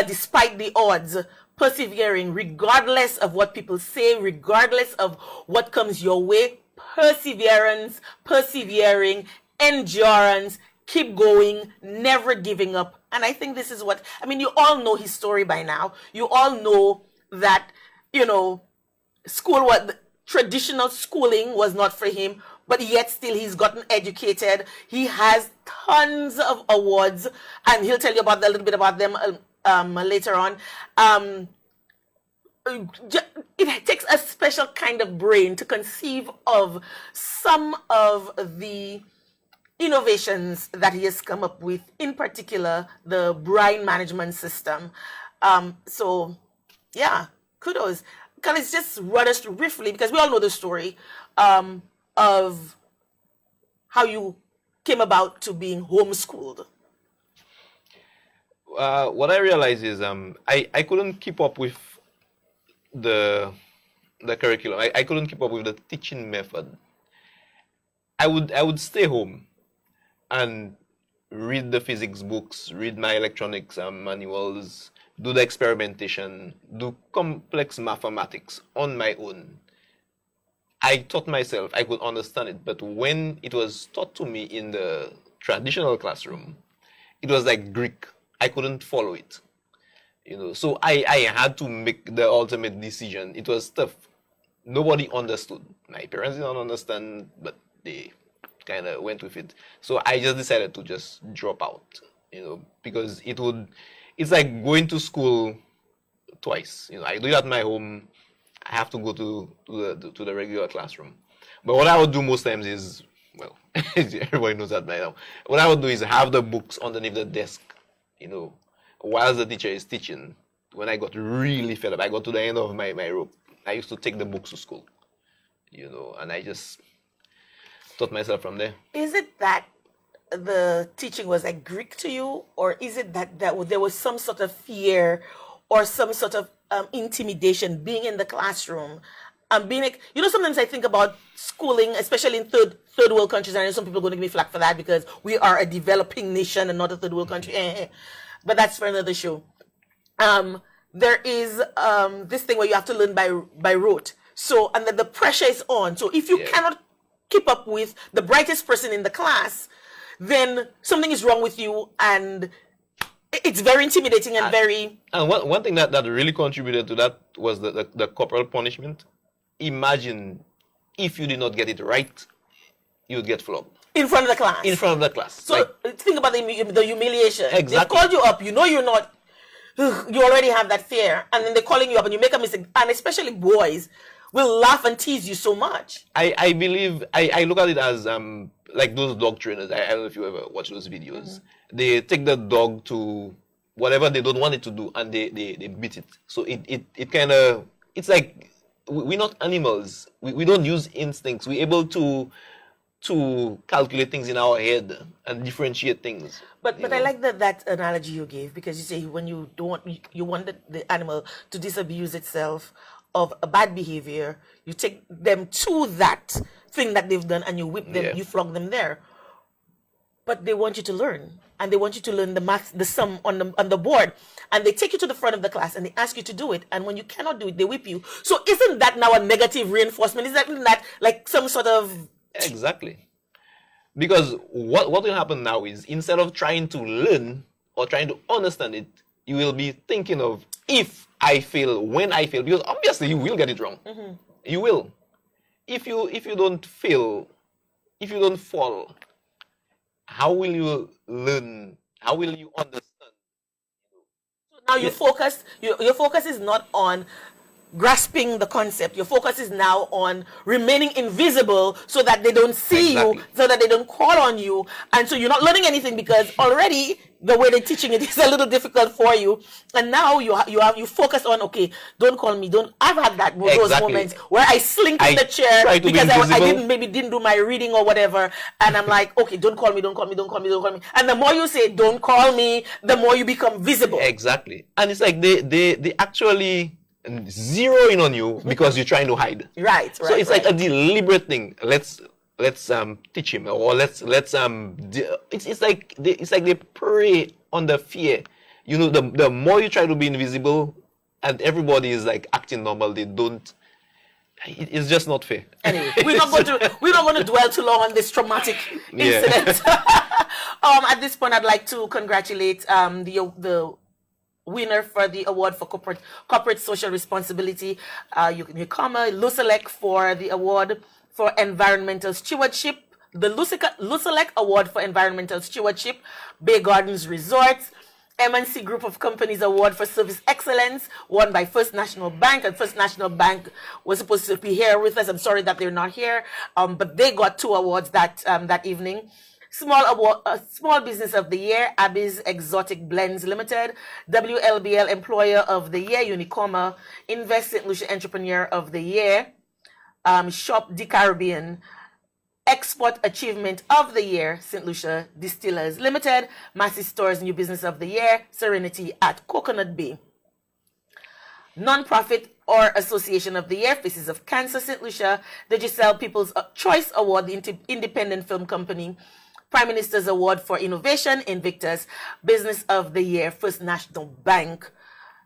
despite the odds, persevering regardless of what people say, regardless of what comes your way, perseverance, persevering, endurance, keep going, never giving up. And I think this is what, I mean, you all know his story by now. You all know that, traditional schooling was not for him, but yet still he's gotten educated. He has tons of awards, and he'll tell you a little bit about them later on. It takes a special kind of brain to conceive of some of the innovations that he has come up with, in particular the brine management system. So yeah, kudos. Can I just run us through briefly, because we all know the story of how you came about to being homeschooled. What I realized is I couldn't keep up with the curriculum. I couldn't keep up with the teaching method. I would stay home and read the physics books, read my electronics manuals, do the experimentation, do complex mathematics on my own. I taught myself, I could understand it, but when it was taught to me in the traditional classroom, it was like Greek. I couldn't follow it. So I had to make the ultimate decision. It was tough. Nobody understood. My parents didn't understand, but they kind of went with it. So I just decided to just drop out, because it's like going to school twice. I do it at my home. I have to go to the regular classroom. But what I would do most times is, well, everybody knows that by now. What I would do is have the books underneath the desk, while the teacher is teaching. When I got really fed up, I got to the end of my rope, I used to take the books to school, and I just taught myself from there. Is it that the teaching was like Greek to you, or is it that there was some sort of fear or some sort of intimidation being in the classroom? Sometimes I think about schooling, especially in third world countries, and I know some people are going to give me flack for that because we are a developing nation and not a third world country. But that's for another show. There is this thing where you have to learn by rote. So, and then the pressure is on. So if you cannot keep up with the brightest person in the class, then something is wrong with you, and it's very intimidating and very... And one thing that really contributed to that was the corporal punishment. Imagine if you did not get it right, you would get flogged. In front of the class. In front of the class. So think about the humiliation. Exactly. They've called you up, you're not, you already have that fear, and then they're calling you up and you make a mistake, and especially boys will laugh and tease you so much. I believe, I look at it as like those dog trainers. I don't know if you ever watch those videos. Mm-hmm. They take the dog to whatever they don't want it to do, and they beat it. So it kind of, it's like, we're not animals. We don't use instincts. We're able to calculate things in our head and differentiate things. But I like that analogy you gave, because you say when you want the animal to disabuse itself of a bad behavior, you take them to that thing that they've done and you whip them, you flog them there. But they want you to learn, and they want you to learn the math, the sum on the board, and they take you to the front of the class and they ask you to do it, and when you cannot do it, they whip you. So isn't that now a negative reinforcement? Isn't that like some sort of... Exactly. Because what will happen now is, instead of trying to learn or trying to understand it, you will be thinking of, if I fail, when I fail, because obviously you will get it wrong. Mm-hmm. You will. If you don't fail, if you don't fall, how will you learn? How will you understand? So now your focus is not on grasping the concept. Your focus is now on remaining invisible so that they don't see you, so that they don't call on you, and so you're not learning anything because already the way they're teaching it is a little difficult for you. And now you focus on, okay, don't call me. I've had those moments where I slink in the chair because I didn't do my reading or whatever, and I'm like, okay, don't call me. And the more you say don't call me, the more you become visible. Exactly. And it's like they actually zeroing on you because you're trying to hide. Right. So it's like a deliberate thing. Let's teach him, or it's like they prey on the fear. You know, the more you try to be invisible, and everybody is like acting normal, they don't. It's just not fair. Anyway, we're not going to dwell too long on this traumatic incident. At this point, I'd like to congratulate the winner for the award for corporate social responsibility, Unicoma, Lusalek for the award for environmental stewardship, the Lusalek Award for Environmental Stewardship, Bay Gardens Resorts, MNC Group of Companies Award for Service Excellence, won by First National Bank, and First National Bank was supposed to be here with us. I'm sorry that they're not here, but they got 2 awards that evening. Small Business of the Year, Abby's Exotic Blends Limited, WLBL Employer of the Year, Unicoma, Invest St. Lucia Entrepreneur of the Year, Shop the Caribbean, Export Achievement of the Year, St. Lucia Distillers Limited, Massey Stores New Business of the Year, Serenity at Coconut Bay. Nonprofit or Association of the Year, Faces of Cancer St. Lucia, the Giselle People's Choice Award, the Independent Film Company, Prime Minister's Award for Innovation, Invictus, Business of the Year, First National Bank,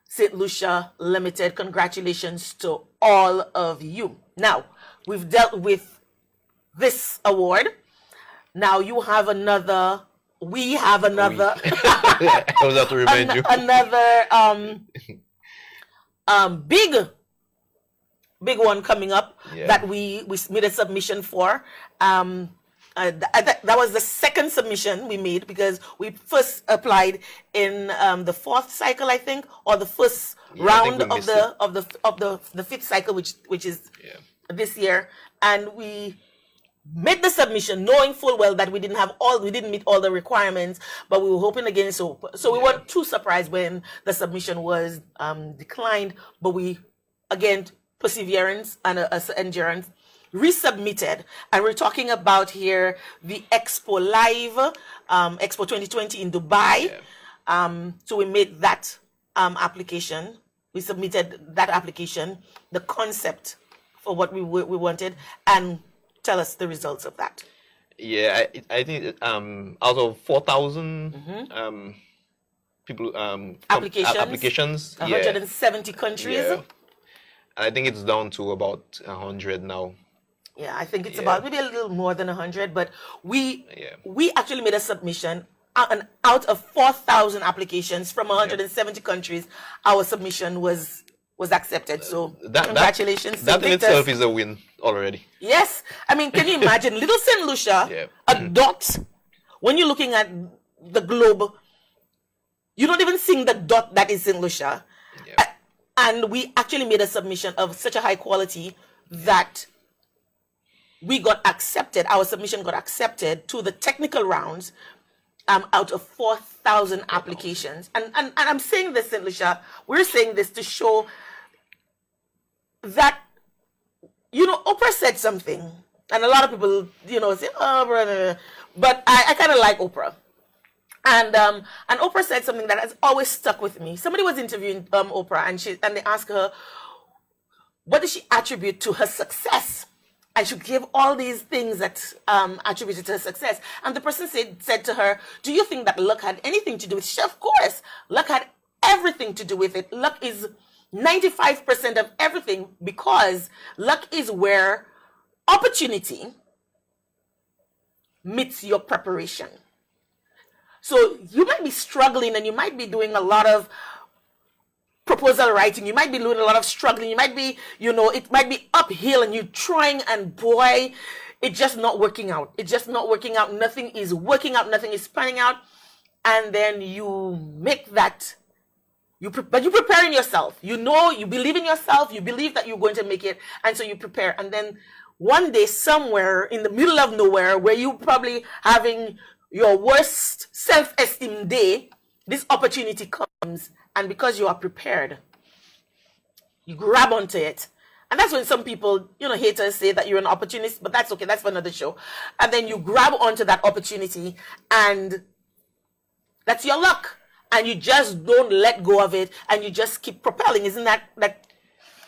St. Lucia Limited. Congratulations to all of you. Now, we've dealt with this award. Now we have another. I was have to remind you. Another big one coming up that we made a submission for. That was the second submission we made, because we first applied in the 4th cycle, I think, or the first round of the 5th cycle, which is this year, and we made the submission knowing full well that we didn't meet all the requirements, but we were hoping again. So we weren't too surprised when the submission was declined, but we, again, perseverance and endurance, resubmitted. And we're talking about here the Expo Live, Expo 2020 in Dubai. So we made that application. We submitted that application, the concept for what we wanted, and tell us the results of that. Yeah, I think out of 4,000 people applications, 170 countries. Yeah. I think it's down to about 100 now. Yeah, I think it's about maybe a little more than 100, but we actually made a submission, and out of 4,000 applications from 170 countries, our submission was accepted. So congratulations. That in itself is a win already. Yes. I mean, can you imagine little St. Lucia, a dot, when you're looking at the globe, you don't even see the dot that is St. Lucia. And we actually made a submission of such a high quality that we got accepted. Our submission got accepted to the technical rounds out of 4,000 applications. And I'm saying this, St. Lucia, we're saying this to show that, Oprah said something, and a lot of people, say, oh, brother, but I kind of like Oprah. And Oprah said something that has always stuck with me. Somebody was interviewing Oprah, and they asked her, what does she attribute to her success? And she gave all these things that attributed to her success. And the person said to her, do you think that luck had anything to do with it? She said, of course, luck had everything to do with it. Luck is 95% of everything, because luck is where opportunity meets your preparation. So you might be struggling, and you might be doing a lot of proposal writing. You might be doing a lot of struggling. You might be, it might be uphill, and you're trying, and boy, it's just not working out. It's just not working out. Nothing is working out. Nothing is panning out. And then you make that, but you're preparing yourself. You believe in yourself. You believe that you're going to make it. And so you prepare. And then one day, somewhere in the middle of nowhere, where you're probably having your worst self-esteem day, this opportunity comes. And because you are prepared, you grab onto it. And that's when some people, haters say that you're an opportunist, but that's okay. That's for another show. And then you grab onto that opportunity, and that's your luck. And you just don't let go of it, and you just keep propelling. Isn't that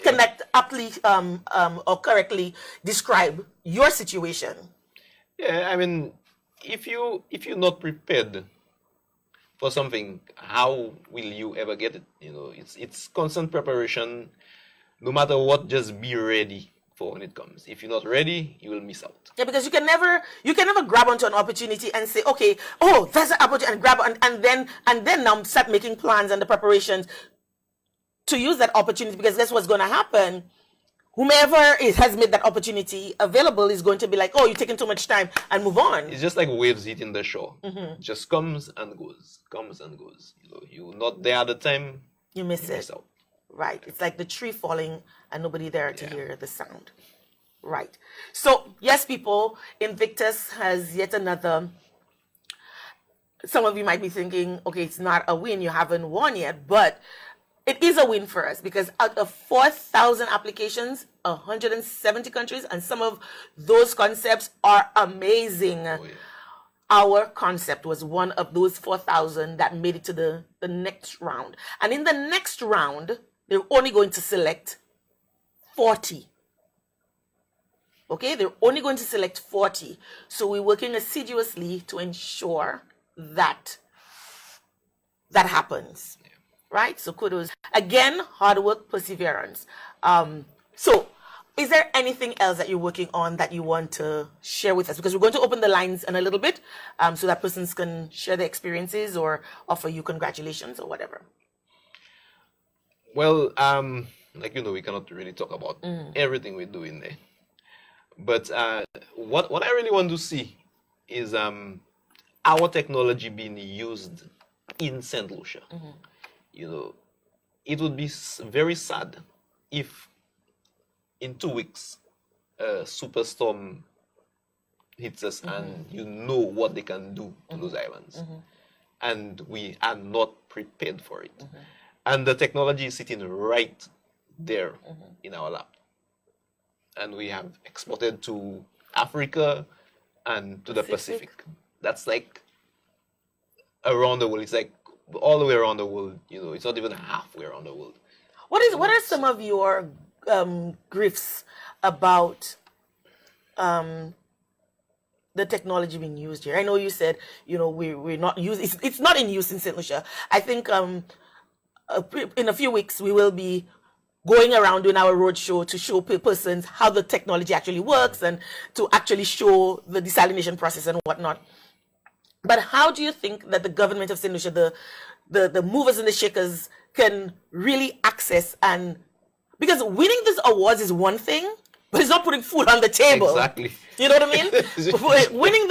can that aptly or correctly describe your situation? Yeah, I mean, if you're not prepared for something, how will you ever get it? It's constant preparation. No matter what, just be ready for when it comes. If you're not ready, you will miss out. Yeah, because you can never grab onto an opportunity and say, okay, oh, that's an opportunity, and grab and then now start making plans and the preparations to use that opportunity, because that's what's going to happen. Whomever has made that opportunity available is going to be like, oh, you're taking too much time, and move on. It's just like waves hitting the shore. Mm-hmm. Just comes and goes, comes and goes. You're not there at the time. You miss You it. miss out. Right. It's like the tree falling and nobody there to Yeah. hear the sound. Right. So, yes, people, Invictus has yet another. Some of you might be thinking, okay, it's not a win, you haven't won yet, but it is a win for us, because out of 4,000 applications, 170 countries, and some of those concepts are amazing. Oh, yeah. Our concept was one of those 4,000 that made it to the next round. And in the next round, they're only going to select 40. Okay, they're only going to select 40. So we're working assiduously to ensure that that happens. Right? So kudos. Again, hard work, perseverance. So is there anything else that you're working on that you want to share with us? Because we're going to open the lines in a little bit, so that persons can share their experiences or offer you congratulations or whatever. Well, we cannot really talk about everything we do in there. But what I really want to see is our technology being used in St. Lucia. It would be very sad if in 2 weeks a superstorm hits us and you know what they can do to those islands. And we are not prepared for it. And the technology is sitting right there in our lap. And we have exported to Africa and to the Pacific. That's like around the world. It's like all the way around the world. It's not even halfway around the world. What are some of your griefs about the technology being used here? I know you said we're not using it's not in use in St. Lucia. I think in a few weeks we will be going around doing our road show to show persons how the technology actually works and to actually show the desalination process and whatnot. But how do you think that the government of St. Lucia, the movers and the shakers, can really access because winning these awards is one thing, but it's not putting food on the table. Exactly. You know what I mean? Winning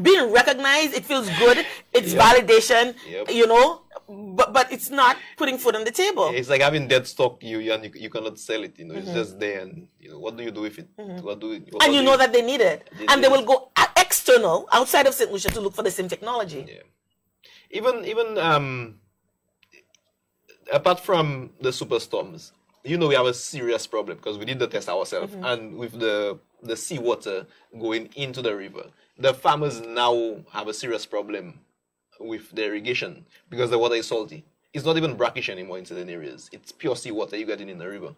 being recognized, it feels good. It's validation. Yep. But it's not putting food on the table. It's like having dead stock, you cannot sell it. It's just there, and what do you do with it? And you know that they need it, and they will go external, outside of St. Lucia, to look for the same technology. Yeah. Even apart from the superstorms, we have a serious problem because we did the test ourselves, and with the seawater going into the river, the farmers now have a serious problem with the irrigation because the water is salty. It's not even brackish anymore in certain areas. It's pure seawater you're getting in the river.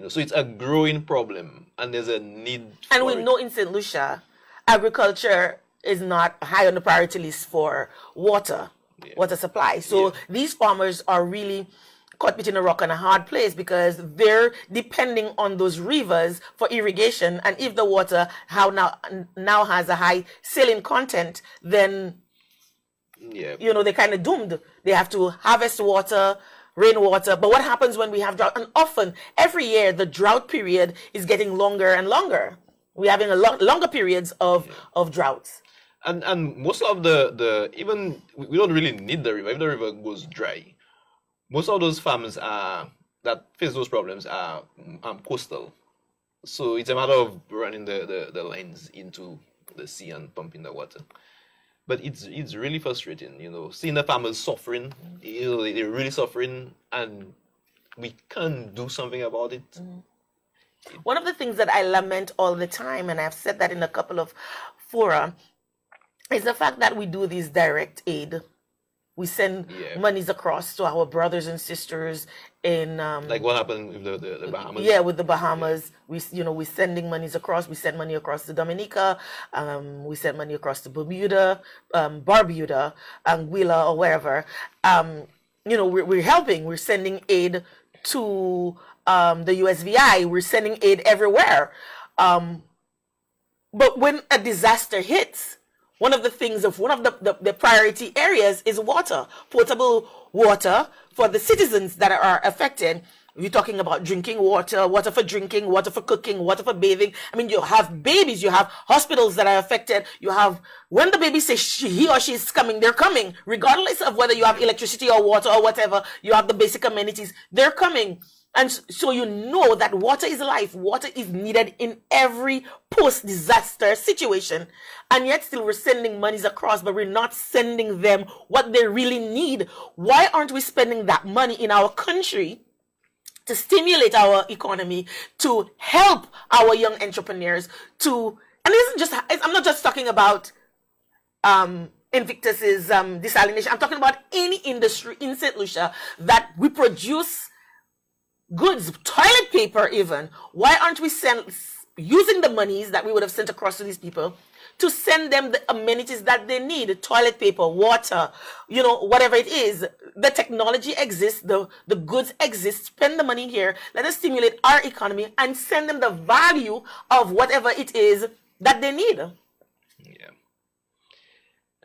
So it's a growing problem, and there's a need. And we know in St. Lucia, agriculture is not high on the priority list for water supply. So these farmers are really caught between a rock and a hard place because they're depending on those rivers for irrigation. And if the water now has a high saline content, then they're kind of doomed. They have to harvest water, rainwater. But what happens when we have drought? And often, every year, the drought period is getting longer and longer. We're having a lot longer periods of droughts. And most of the even we don't really need the river. If the river goes dry, most of those farms that face those problems are coastal. So it's a matter of running the lines into the sea and pumping the water. But it's really frustrating, seeing the farmers suffering. They're really suffering, and we can't do something about it. One of the things that I lament all the time, and I've said that in a couple of fora, is the fact that we do these direct aid We send Yeah. monies across to our brothers and sisters in Like what happened with the Bahamas? yeah, with the Bahamas. We're sending monies across. We send money across to Dominica. We send money across to Bermuda, Barbuda, Anguilla, or wherever. We're helping. We're sending aid to the USVI. We're sending aid everywhere. But when a disaster hits, one of the priority areas is water, potable water for the citizens that are affected. You're talking about drinking water, water for drinking, water for cooking, water for bathing. I mean, you have babies, you have hospitals that are affected. You have, when the baby says he or she is coming, they're coming, regardless of whether you have electricity or water or whatever. You have the basic amenities, they're coming. And so you know that water is life. Water is needed in every post-disaster situation. And yet still we're sending monies across, but we're not sending them what they really need. Why aren't we spending that money in our country to stimulate our economy, to help our young entrepreneurs, and it isn't just, I'm not just talking about Invictus's desalination. I'm talking about any industry in St. Lucia that we produce goods, toilet paper even. Why aren't we using the monies that we would have sent across to these people to send them the amenities that they need? Toilet paper, water, whatever it is. The technology exists, the goods exist. Spend the money here. Let us stimulate our economy and send them the value of whatever it is that they need. Yeah.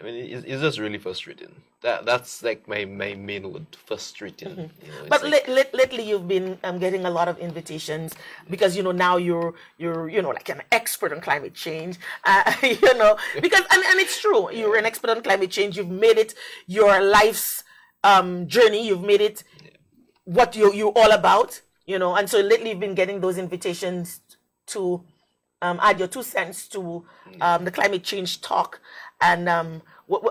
I mean, it's just really frustrating. That's like my main word, frustrating. It's But like, lately, you've been getting a lot of invitations because now you're like an expert on climate change. Because and it's true. You're an expert on climate change. You've made it your life's journey. You've made it what you're all about. And so lately you've been getting those invitations to add your 2 cents to the climate change talk. And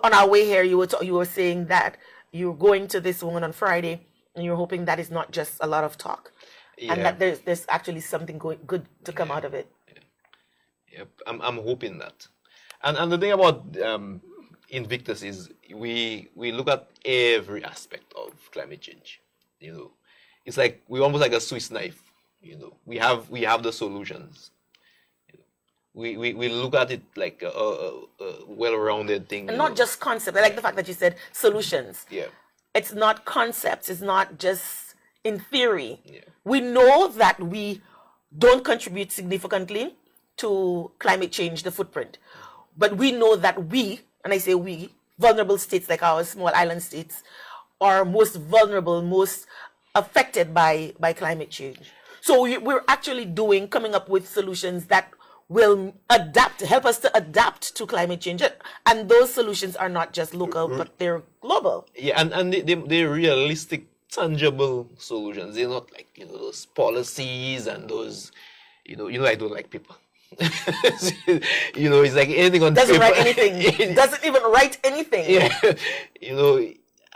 on our way here, you were saying that you're going to this one on Friday, and you're hoping that it's not just a lot of talk, and yeah. that there's actually something good to come out of it. Yep, I'm hoping that. And the thing about Invictus is we look at every aspect of climate change. It's like we're almost like a Swiss knife. We have the solutions. We look at it like a well-rounded thing. And not just concept. I like the fact that you said solutions. Yeah. It's not concepts. It's not just in theory. Yeah. We know that we don't contribute significantly to climate change, the footprint. But we know that we, and I say we, vulnerable states like our small island states, are most vulnerable, most affected by climate change. So we're actually coming up with solutions that will help us to adapt to climate change. And those solutions are not just local, but they're global. Yeah, and they're realistic, tangible solutions. They're not like those policies and those I don't like paper. It's like anything on Doesn't paper. write anything. Doesn't even write anything. Yeah,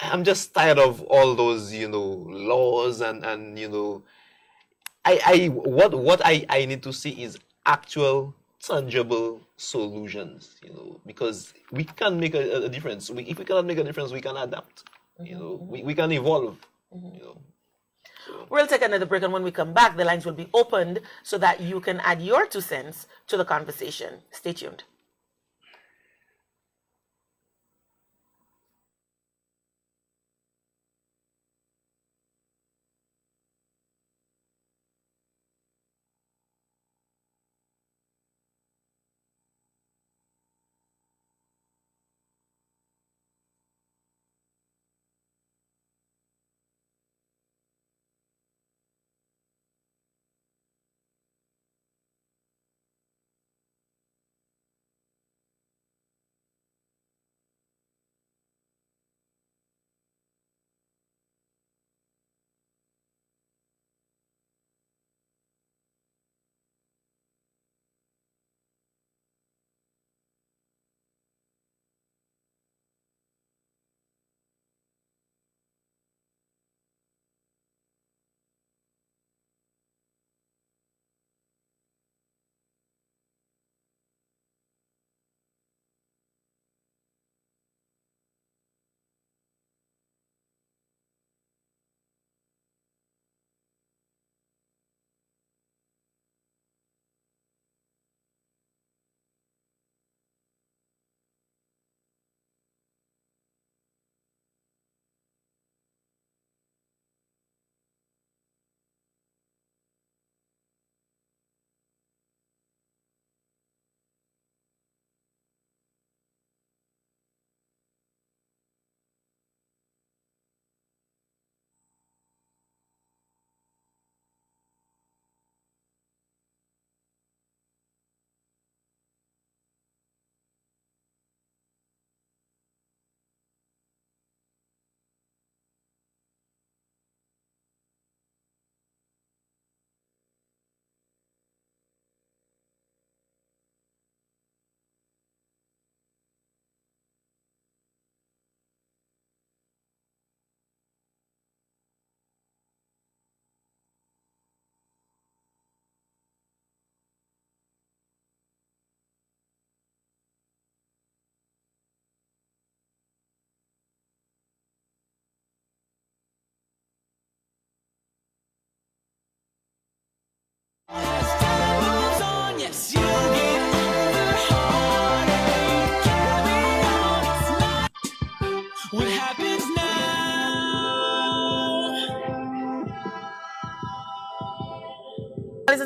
I'm just tired of all those laws and what I need to see is actual tangible solutions, because we can make a difference. If we cannot make a difference, we can adapt. We can evolve. We'll take another break, and when we come back, the lines will be opened so that you can add your 2 cents to the conversation. Stay tuned.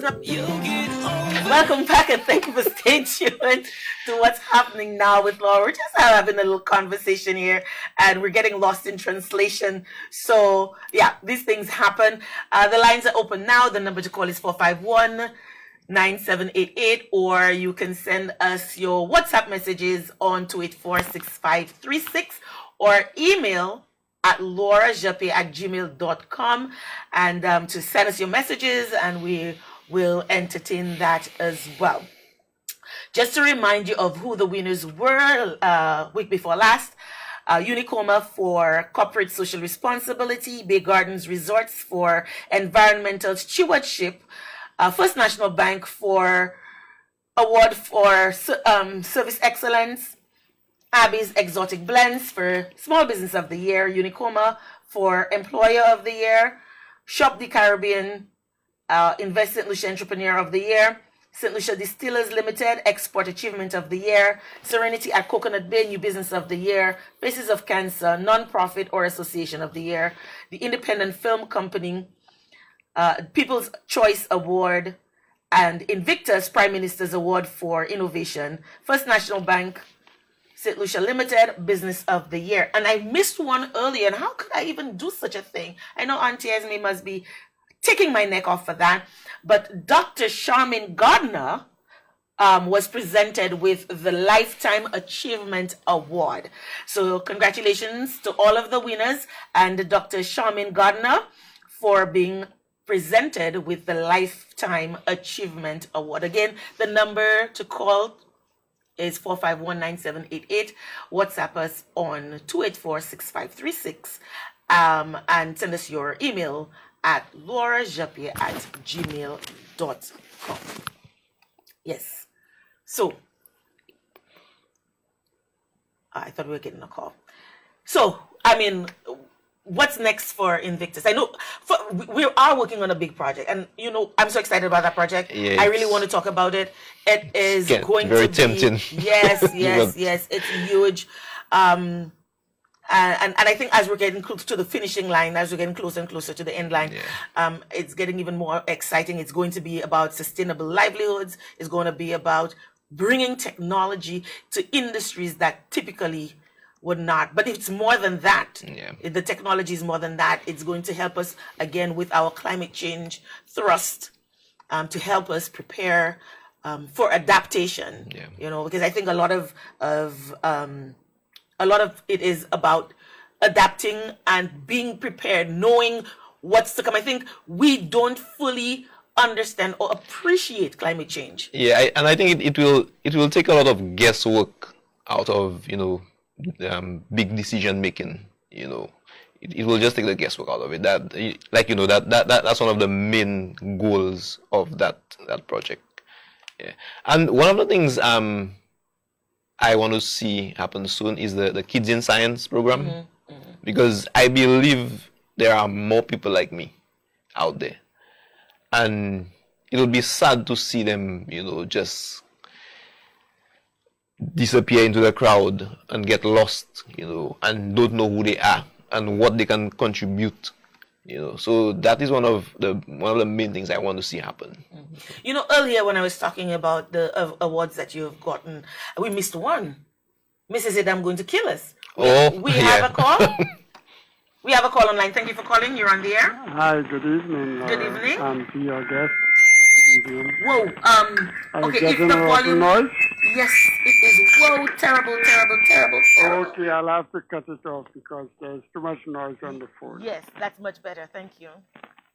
up? You get over. Welcome back and thank you for staying tuned to what's happening now with Laura. We're just having a little conversation here and we're getting lost in translation. So, yeah, these things happen. The lines are open now. The number to call is 451-9788, or you can send us your WhatsApp messages on 284-6536 or email at laurajape@gmail.com and to send us your messages, and we will entertain that as well. Just to remind you of who the winners were week before last. Unicoma for corporate social responsibility, Bay Gardens Resorts for environmental stewardship, First National Bank for award for service excellence, Abby's Exotic Blends for Small Business of the Year, Unicoma for Employer of the Year, Shop the Caribbean, Invest St. Lucia Entrepreneur of the Year, St. Lucia Distillers Limited, Export Achievement of the Year, Serenity at Coconut Bay, New Business of the Year, Faces of Cancer, Nonprofit or Association of the Year, the Independent Film Company, People's Choice Award, and Invictus Prime Minister's Award for Innovation, First National Bank, St. Lucia Limited, Business of the Year. And I missed one earlier, and how could I even do such a thing? I know Auntie Esme must be taking my neck off for that, but Dr. Charmin Gardner was presented with the Lifetime Achievement Award. So congratulations to all of the winners and Dr. Charmin Gardner for being presented with the Lifetime Achievement Award. Again, the number to call is 451-9788. WhatsApp us on 284-6536 and send us your email at laurajape@gmail.com. Yes. So, I thought we were getting a call. So, I mean, what's next for Invictus? I know we are working on a big project, and you know I'm so excited about that project. Yeah, I really want to talk about it. It is going very to tempting. be yes, it's huge. And I think as we're getting close to the finishing line, as we're getting closer and closer to the end line, it's getting even more exciting. It's going to be about sustainable livelihoods. It's going to be about bringing technology to industries that typically would not. But it's more than that. Yeah. The technology is more than that. It's going to help us, again, with our climate change thrust, to help us prepare for adaptation. Yeah. You know, because I think a lot of it is about adapting and being prepared, knowing what's to come. I think we don't fully understand or appreciate climate change. Yeah, and I think it will take a lot of guesswork out of big decision making. It will just take the guesswork out of it. That's one of the main goals of that project. Yeah, and one of the things I want to see happen soon is the Kids in Science program, because I believe there are more people like me out there, and it will be sad to see them, just disappear into the crowd and get lost, and don't know who they are and what they can contribute. So that is one of the main things I want to see happen. Earlier when I was talking about the awards that you've gotten, we missed one. Mrs. Adam going to kill us. We have a call. We have a call online. Thank you for calling. You're on the air. Hi, good evening. Good evening. I'm to your guest. Good evening. Whoa. Okay, if the volume. Noise? Yes, it is. Whoa, terrible. Okay, I'll have to cut it off because there's too much noise on the phone. Yes, that's much better. Thank you.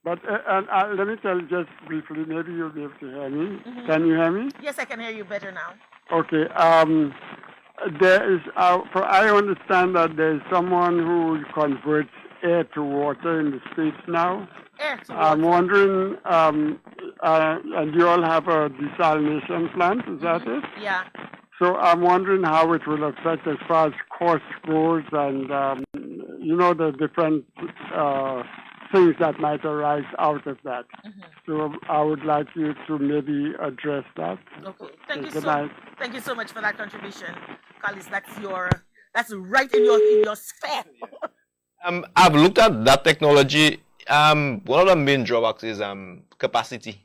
But let me tell you just briefly, maybe you'll be able to hear me. Can you hear me? Yes, I can hear you better now. Okay. There is, I understand that there is someone who converts air to water in the States now. Air to I'm water. wondering, and you all have a desalination plant, is that it? Yeah. So I'm wondering how it will affect as far as cost goes and, the different things that might arise out of that. So I would like you to maybe address that. Okay. Thank you Good so night. Thank you so much for that contribution, Carlos. That's right in your sphere. I've looked at that technology. One of the main drawbacks is capacity.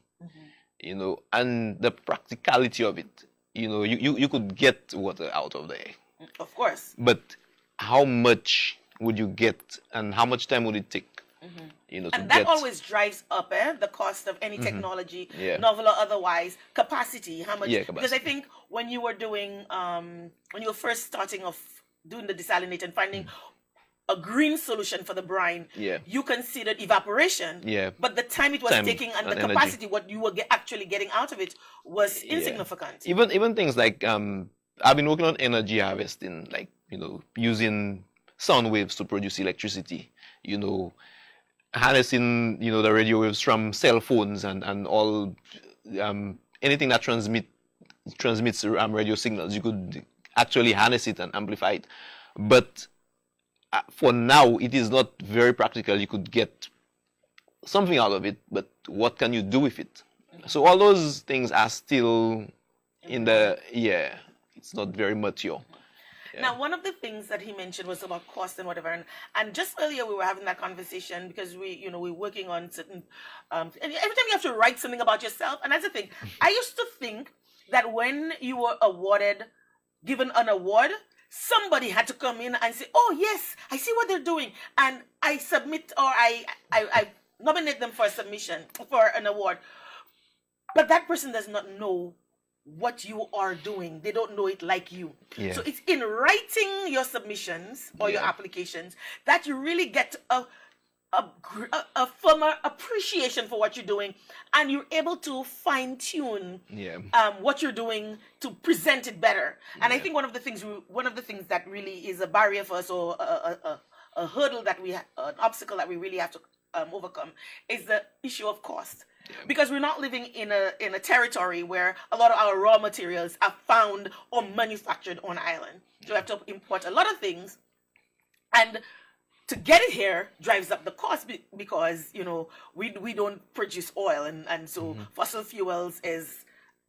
and the practicality of it. You could get water out of there, Of course. but how much would you get, and how much time would it take? To And that get. always drives up the cost of any technology, Yeah. novel or otherwise, capacity, how much. Yeah, Because I capacity. think when you were doing, when you were first starting off doing the desalinate and finding a green solution for the brine, Yeah. you considered evaporation. Yeah. But the time it was Time taking and the and energy. capacity, what you were actually getting out of it was Yeah. insignificant. Even things like I've been working on energy harvesting, like using sound waves to produce electricity. Harnessing the radio waves from cell phones and all anything that transmits radio signals. You could actually harness it and amplify it, but for now it is not very practical. You could get something out of it, but what can you do with it? So all those things are still in the it's not very mature. Now, one of the things that he mentioned was about cost and whatever, and just earlier we were having that conversation because we're working on certain, and every time you have to write something about yourself, and that's the thing. I used to think that when you were given an award, somebody had to come in and say, "Oh yes, I see what they're doing," and I submit or I nominate them for a submission for an award, but that person does not know what you are doing. They don't know it like you. Yeah. So it's in writing your submissions or your Yeah. applications that you really get a firmer appreciation for what you're doing, and you're able to fine tune Yeah. what you're doing to present it better. And I Yeah. think one of the things that really is a barrier for us, or a hurdle that an obstacle that we really have to overcome, is the issue of cost. Because we're not living in a territory where a lot of our raw materials are found or manufactured on island. So we have to import a lot of things, and to get it here drives up the cost because we don't produce oil, and so fossil fuels is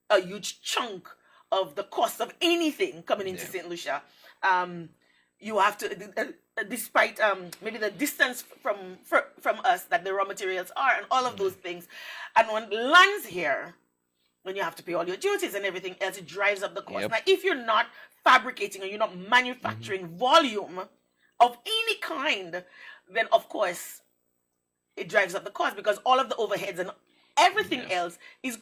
a huge chunk of the cost of anything coming into Yeah. St. Lucia. You have to, despite maybe the distance from us that the raw materials are, and all of those things, and when it lands here, when you have to pay all your duties and everything else, it drives up the cost. Yep. Now, if you're not fabricating or you're not manufacturing volume of any kind, then of course it drives up the cost because all of the overheads and everything Yeah. else is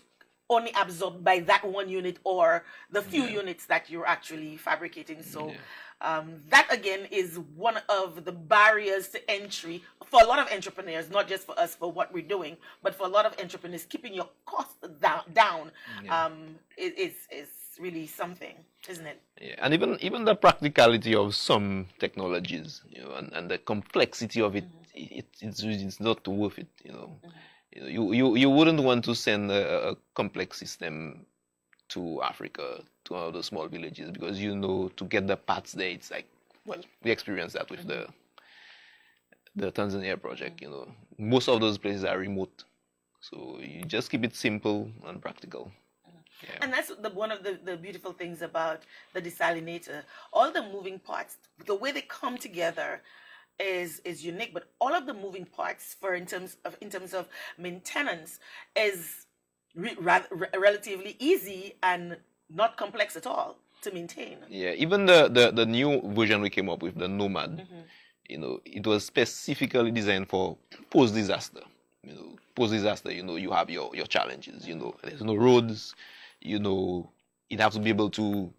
only absorbed by that one unit or the few units that you're actually fabricating. So that again is one of the barriers to entry for a lot of entrepreneurs, not just for us for what we're doing, but for a lot of entrepreneurs. Keeping your costs down is really something, isn't it? Yeah, and even the practicality of some technologies, and the complexity of it, it's not worth it. You wouldn't want to send a complex system to Africa, to one of those small villages, because to get the parts there, it's like, well, we experienced that with the Tanzania project. Most of those places are remote, so you just keep it simple and practical. Yeah. And that's one of the beautiful things about the desalinator. All the moving parts, the way they come together is unique, but all of the moving parts in terms of maintenance is relatively easy and not complex at all to maintain. Yeah, even the new version we came up with, the Nomad, it was specifically designed for post-disaster. Post-disaster, you have your challenges. There's no roads. It has to be able to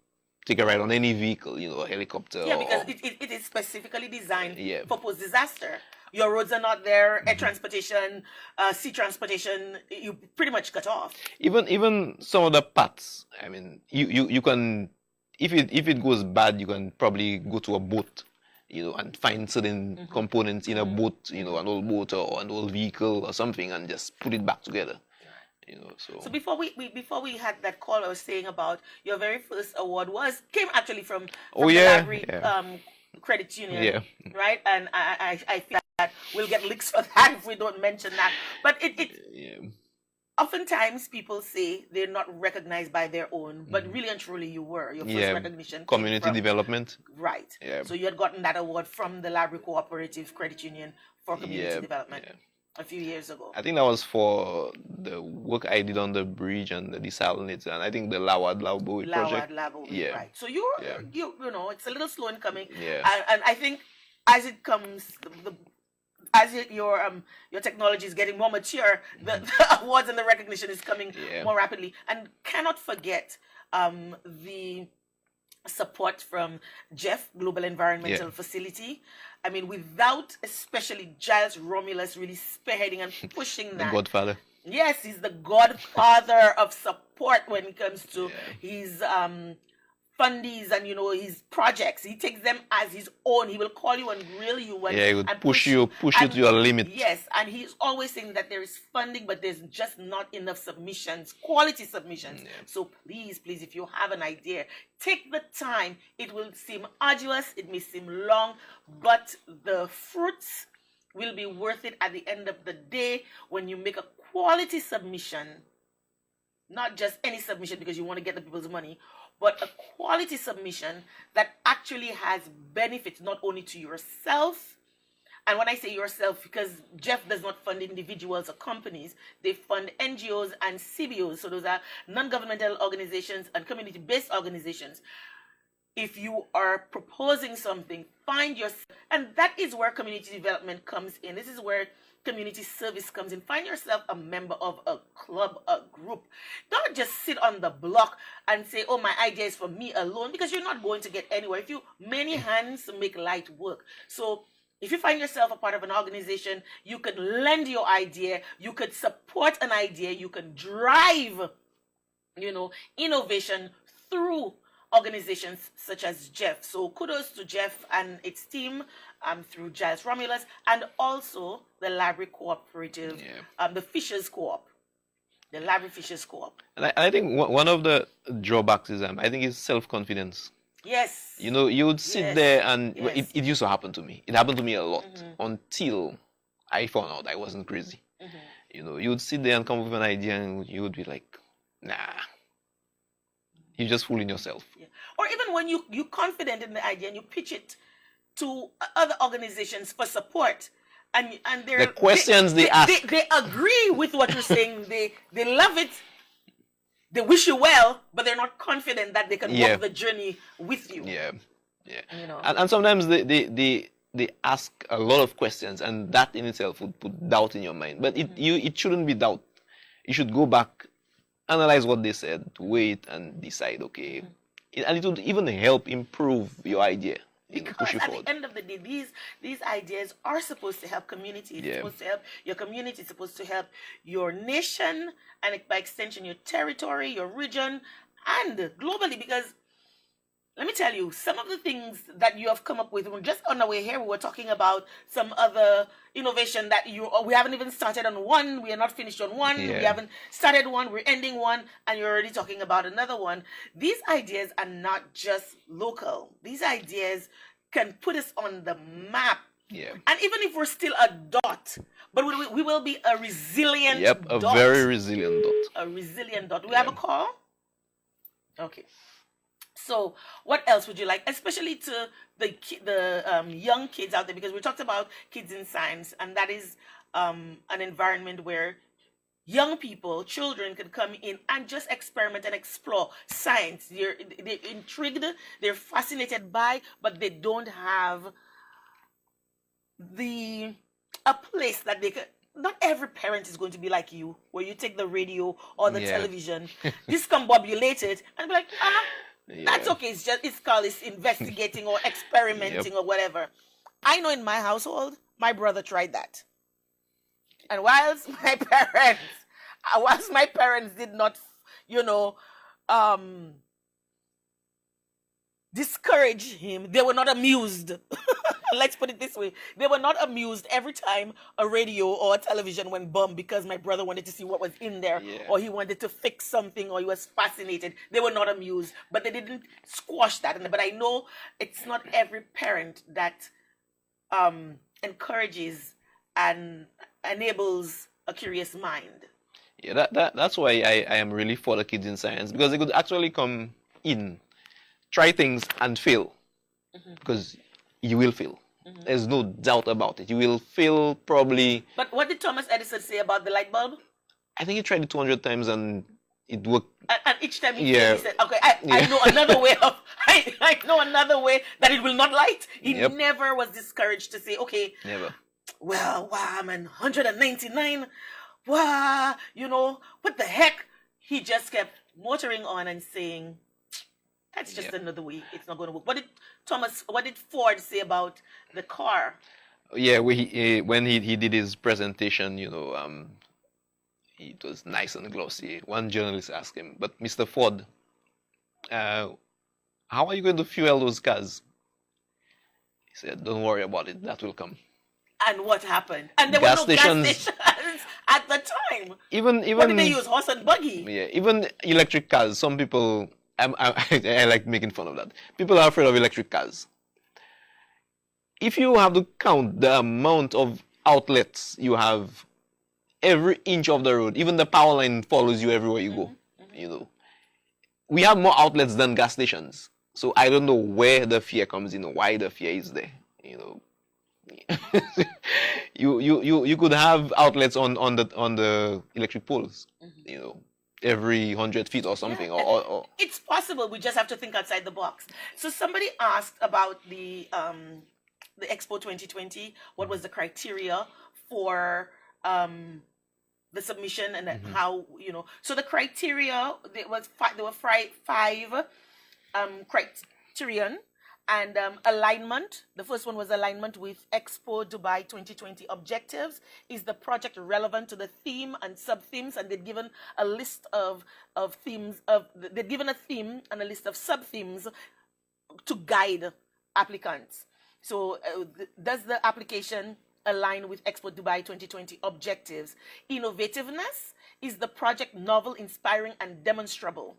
take a ride on any vehicle, a helicopter. Yeah, because it is specifically designed Yeah. for post-disaster. Your roads are not there, air transportation, sea transportation, you pretty much cut off. Even some of the parts. I mean, you can, if it goes bad, you can probably go to a boat, and find certain components in a boat, an old boat or an old vehicle or something, and just put it back together. So before we had that call, I was saying about your very first award came actually from Oh, the yeah, Library yeah. Credit Union, Yeah. right? And I feel that we'll get licks for that if we don't mention that. But it Yeah. oftentimes people say they're not recognized by their own, but really and truly you were. Your first Yeah. recognition came Community from- development. Right. Yeah. So you had gotten that award from the Library Cooperative Credit Union for community Yeah, development. yeah. a few years ago. I think that was for the work I did on the bridge and the desalinator, and I think the Lawad Laboe project. Lawad Labo, Yeah. right. So you Yeah. you know, it's a little slow in coming. Yeah. And I think as it comes, your technology is getting more mature, the awards and the recognition is coming Yeah. more rapidly. And cannot forget the support from Jeff Global Environmental Yeah. Facility. I mean, without especially Giles Romulus really spearheading and pushing The that. Godfather. Yes, he's the godfather of support when it comes to Yeah. his fundies and his projects. He takes them as his own. He will call you and grill you when Yeah, he would and push you and to your limit. Yes, and he's always saying that there is funding, but there's just not enough submissions, quality submissions. Yeah. So please, if you have an idea, take the time. It will seem arduous, it may seem long, but the fruits will be worth it at the end of the day when you make a quality submission, not just any submission because you want to get the people's money, but a quality submission that actually has benefits not only to yourself. And when I say yourself, because Jeff does not fund individuals or companies, they fund NGOs and CBOs. So those are non-governmental organizations and community-based organizations. If you are proposing something, find yourself, and that is where community development comes in. This is where community service comes in. Find yourself a member of a club, a group. Don't just sit on the block and say, oh, my idea is for me alone, because you're not going to get anywhere. Many hands make light work. So if you find yourself a part of an organization, you could lend your idea, you could support an idea, you can drive, innovation through organizations such as Jeff. So kudos to Jeff and its team through Giles Romulus, and also the Library Cooperative, the Fishers Co-op, the Library Fishers Co-op. And I think one of the drawbacks is I think is self-confidence. Yes. You would sit Yes. there and Yes. it used to happen to me. It happened to me a lot until I found out I wasn't crazy. You would sit there and come up with an idea and you would be like, nah. You're just fooling yourself. Yeah. Or even when you're confident in the idea and you pitch it to other organizations for support, and The questions they ask. they agree with what you're saying. They love it. They wish you well, but they're not confident that they can Yeah. walk the journey with you. Yeah. And And sometimes they ask a lot of questions, and that in itself would put doubt in your mind. But it shouldn't be doubt. You should go back, analyze what they said, wait, and decide. Okay, and it would even help improve your idea. Because Push you at forward. the end of the day, these ideas are supposed to help community. It's Yeah. supposed to help your community. It's supposed to help your nation, and by extension, your territory, your region, and globally. Because let me tell you, some of the things that you have come up with, just on the way here, we were talking about some other innovation that we haven't even started on one. We are not finished on one. Yeah. We haven't started one. We're ending one, and you're already talking about another one. These ideas are not just local. These ideas can put us on the map. Yeah. And even if we're still a dot, but we will be a resilient Yep, a dot. very resilient dot. A resilient dot. We have a call? Okay. So, what else would you like, especially to the young kids out there? Because we talked about kids in science, and that is an environment where young people, children, can come in and just experiment and explore science. They're intrigued, they're fascinated by, but they don't have a place that they can. Not every parent is going to be like you, where you take the radio or the Yeah. television, discombobulate it, and be like, that's Yeah. okay. It's called investigating or experimenting or whatever. I know in my household, my brother tried that, and whilst my parents did not, discourage him, they were not amused. Let's put it this way. They were not amused every time a radio or a television went bum because my brother wanted to see what was in there, Yeah. or he wanted to fix something, or he was fascinated. They were not amused, but they didn't squash that. But I know it's not every parent that encourages and enables a curious mind. Yeah, that's why I am really for the kids in science, because they could actually come in, try things and fail, because you will fail. There's no doubt about it. You will fail probably. But what did Thomas Edison say about the light bulb? I think he tried it 200 times and it worked. And each time he Yeah. failed, he said, "Okay, I Yeah. know another way of I know another way that it will not light." He Yep. never was discouraged to say, "Okay, Never. well, wow, I'm in 199. Wow, what the heck?" He just kept motoring on and saying, "That's just Yep. another way. It's not going to work." What did Ford say about the car? Yeah, when he did his presentation, it was nice and glossy. One journalist asked him, "But Mr. Ford, how are you going to fuel those cars?" He said, "Don't worry about it. That will come." And what happened? And there Gas were no gas stations- stations at the time. Even What did they use? Horse and buggy? Yeah, even electric cars. Some people, I like making fun of that. People are afraid of electric cars. If you have to count the amount of outlets you have, every inch of the road, even the power line follows you everywhere you go. We have more outlets than gas stations. So I don't know where the fear comes in, why the fear is there. You could have outlets on the electric poles, every 100 feet or something. Yeah, Or it's possible. We just have to think outside the box. So somebody asked about the Expo 2020. What was the criteria for the submission and how So the criteria there were five criterion. And alignment, the first one was alignment with Expo Dubai 2020 objectives. Is the project relevant to the theme and sub-themes? And they'd given a list of themes, they'd given a theme and a list of sub-themes to guide applicants. So does the application align with Expo Dubai 2020 objectives? Innovativeness, is the project novel, inspiring, and demonstrable?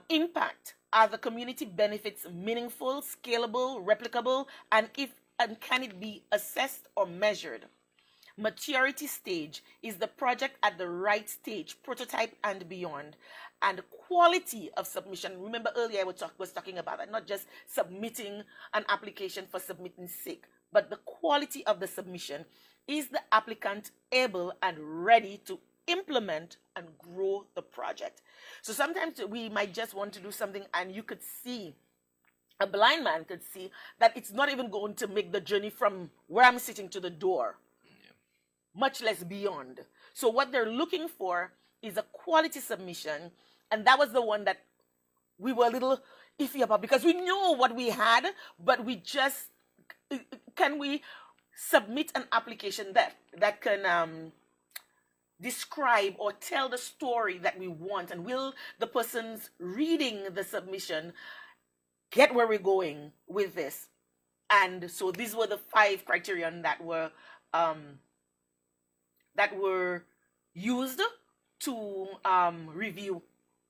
Impact, are the community benefits meaningful, scalable, replicable, and can it be assessed or measured? Maturity stage, is the project at the right stage, prototype and beyond? And quality of submission. Remember earlier I was talking about that, not just submitting an application for submitting sake, but the quality of the submission. Is the applicant able and ready to implement and grow the project? So sometimes we might just want to do something and you could see, a blind man could see that it's not even going to make the journey from where I'm sitting to the door, much less beyond. So what they're looking for is a quality submission, and that was the one that we were a little iffy about because we knew what we had, but we just, can we submit an application that can describe or tell the story that we want, and will the persons reading the submission get where we're going with this? And so these were the 5 criterion that were used to review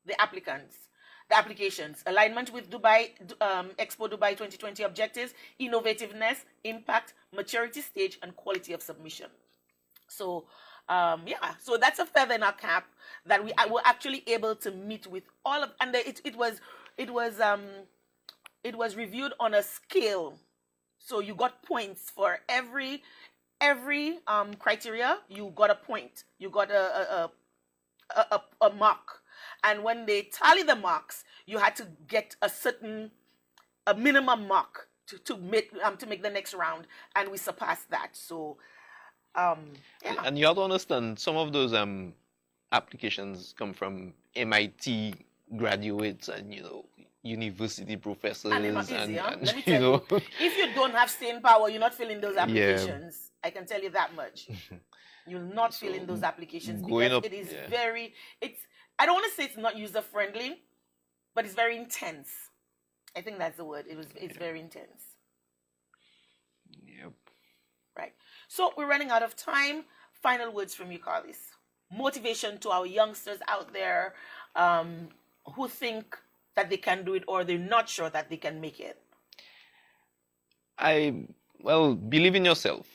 the applications. Alignment with Expo Dubai 2020 objectives, innovativeness, impact, maturity stage, and quality of submission. So so that's a feather in our cap that we were actually able to meet with all of, and it was reviewed on a scale. So you got points for every criteria. You got a point. You got a mark. And when they tally the marks, you had to get a minimum mark to make the next round, and we surpassed that. So. And you have to understand, some of those applications come from MIT graduates and university professors, And it's not easy, huh? and Let me tell you, if you don't have staying power, you're not filling those applications. I can tell you that much. You'll not fill in those applications going because up, it is yeah. I don't want to say it's not user friendly, but it's very intense. I think that's the word. It's very intense. Yep. Right. So we're running out of time. Final words from you, Carlis. Motivation to our youngsters out there who think that they can do it or they're not sure that they can make it. Believe in yourself.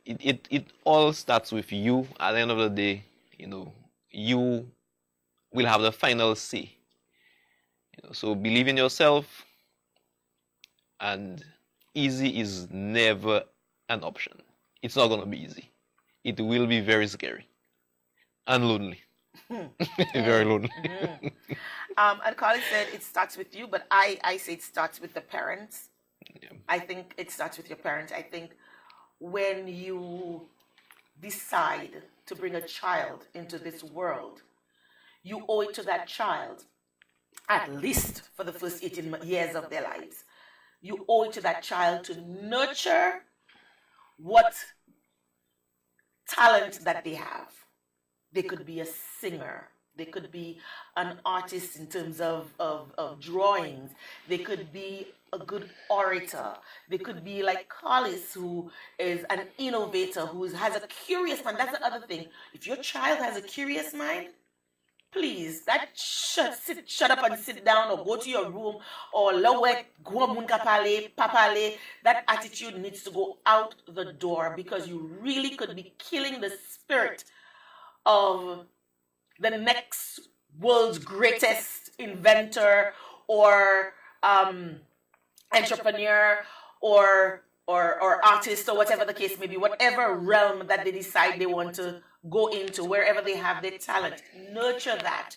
It all starts with you. At the end of the day, you will have the final say. So believe in yourself, and easy is never an option. It's not gonna be easy. It will be very scary and lonely. Very lonely. And Carly said it starts with you, but I say it starts with the parents. Yeah. I think it starts with your parents. I think when you decide to bring a child into this world, you owe it to that child, at least for the first 18 years of their lives. You owe it to that child to nurture what talent that they have. They could be a singer. They could be an artist in terms of drawings. They could be a good orator. They could be like Carlos, who is an innovator, who has a curious mind. That's the other thing. If your child has a curious mind, please, that shut up and sit down or go to your room or lower go munka pale, papale. That attitude needs to go out the door, because you really could be killing the spirit of the next world's greatest inventor or entrepreneur or artist, or whatever the case may be, whatever realm that they decide they want to go into, wherever they have their talent. Nurture that.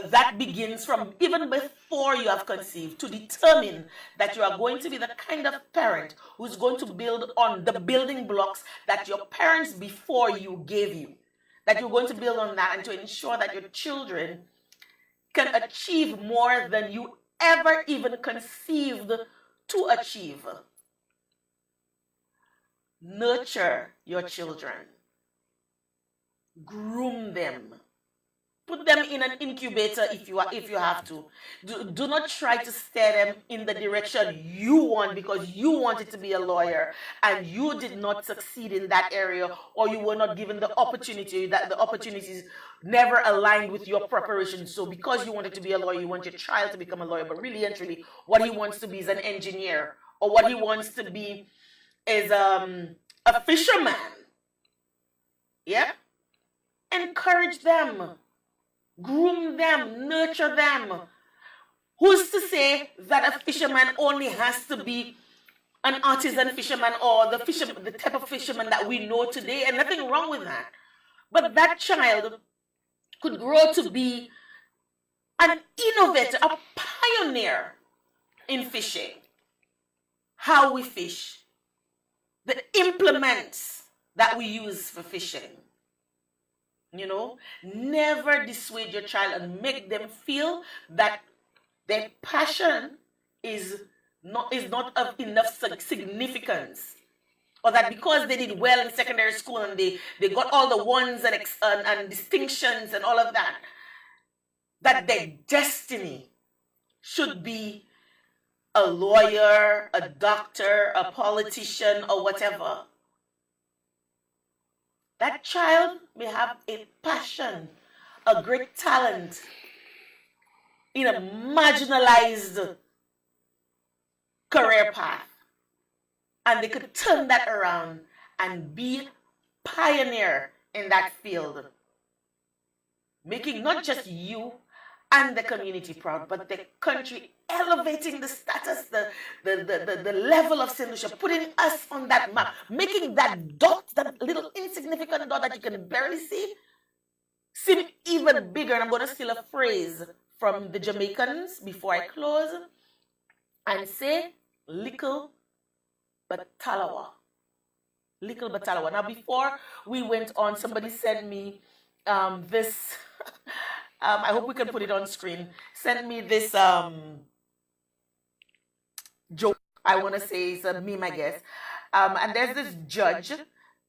That begins from even before you have conceived, to determine that you are going to be the kind of parent who's going to build on the building blocks that your parents before you gave you. That you're going to build on that, and to ensure that your children can achieve more than you ever even conceived to achieve. Nurture your children. Groom them. Put them in an incubator if you have to. Do not try to steer them in the direction you want, because you wanted to be a lawyer and you did not succeed in that area, or you were not given the opportunity, that the opportunities never aligned with your preparation. So because you wanted to be a lawyer, you want your child to become a lawyer, but really and truly what he wants to be is an engineer, or what he wants to be is a fisherman. Yeah? Encourage them. Groom them, nurture them. Who's to say that a fisherman only has to be an artisan fisherman, or the type of fisherman that we know today? And nothing wrong with that. But that child could grow to be an innovator, a pioneer in fishing. How we fish, the implements that we use for fishing. You know, never dissuade your child and make them feel that their passion is not of enough significance, or that because they did well in secondary school and they got all the ones and distinctions and all of that, that their destiny should be a lawyer, a doctor, a politician, or whatever. That child may have a passion, a great talent in a marginalized career path. And they could turn that around and be pioneer in that field, making not just you and the community proud, but the country, elevating the status, the level of St. Lucia, putting us on that map, making that dot, that little insignificant dot that you can barely see, seem even bigger. And I'm going to steal a phrase from the Jamaicans before I close and say, Little but Talawa. Little but Talawa. Now, before we went on, somebody sent me this. I hope we can put it on screen. Send me this joke. I want to say it's a meme, I guess. And there's this judge,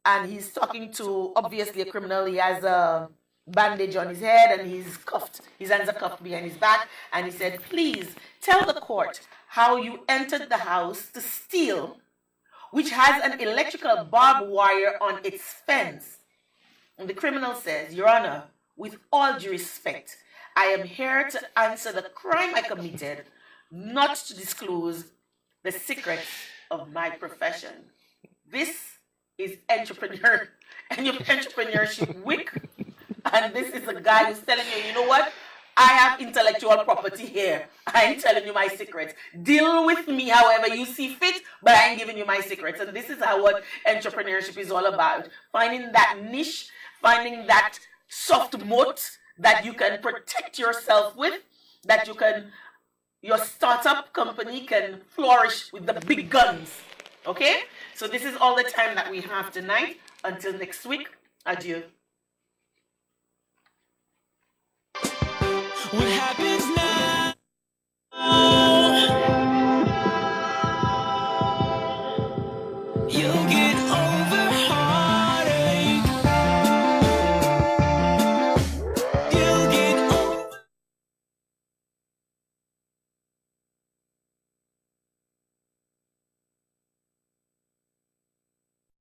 and he's talking to, obviously, a criminal. He has a bandage on his head, and he's cuffed. His hands are cuffed behind his back. And he said, please tell the court how you entered the house to steal, which has an electrical barbed wire on its fence. And the criminal says, Your Honor, with all due respect, I am here to answer the crime I committed, not to disclose the secrets of my profession. This is entrepreneur and your entrepreneurship week. And this is a guy who's telling you, you know what? I have intellectual property here. I ain't telling you my secrets. Deal with me however you see fit, but I ain't giving you my secrets. And this is how what entrepreneurship is all about. Finding that niche, finding that soft moat that you can protect yourself with, that you can, your startup company can flourish with the big guns. Okay? So this is all the time that we have tonight. Until next week, adieu. What happened?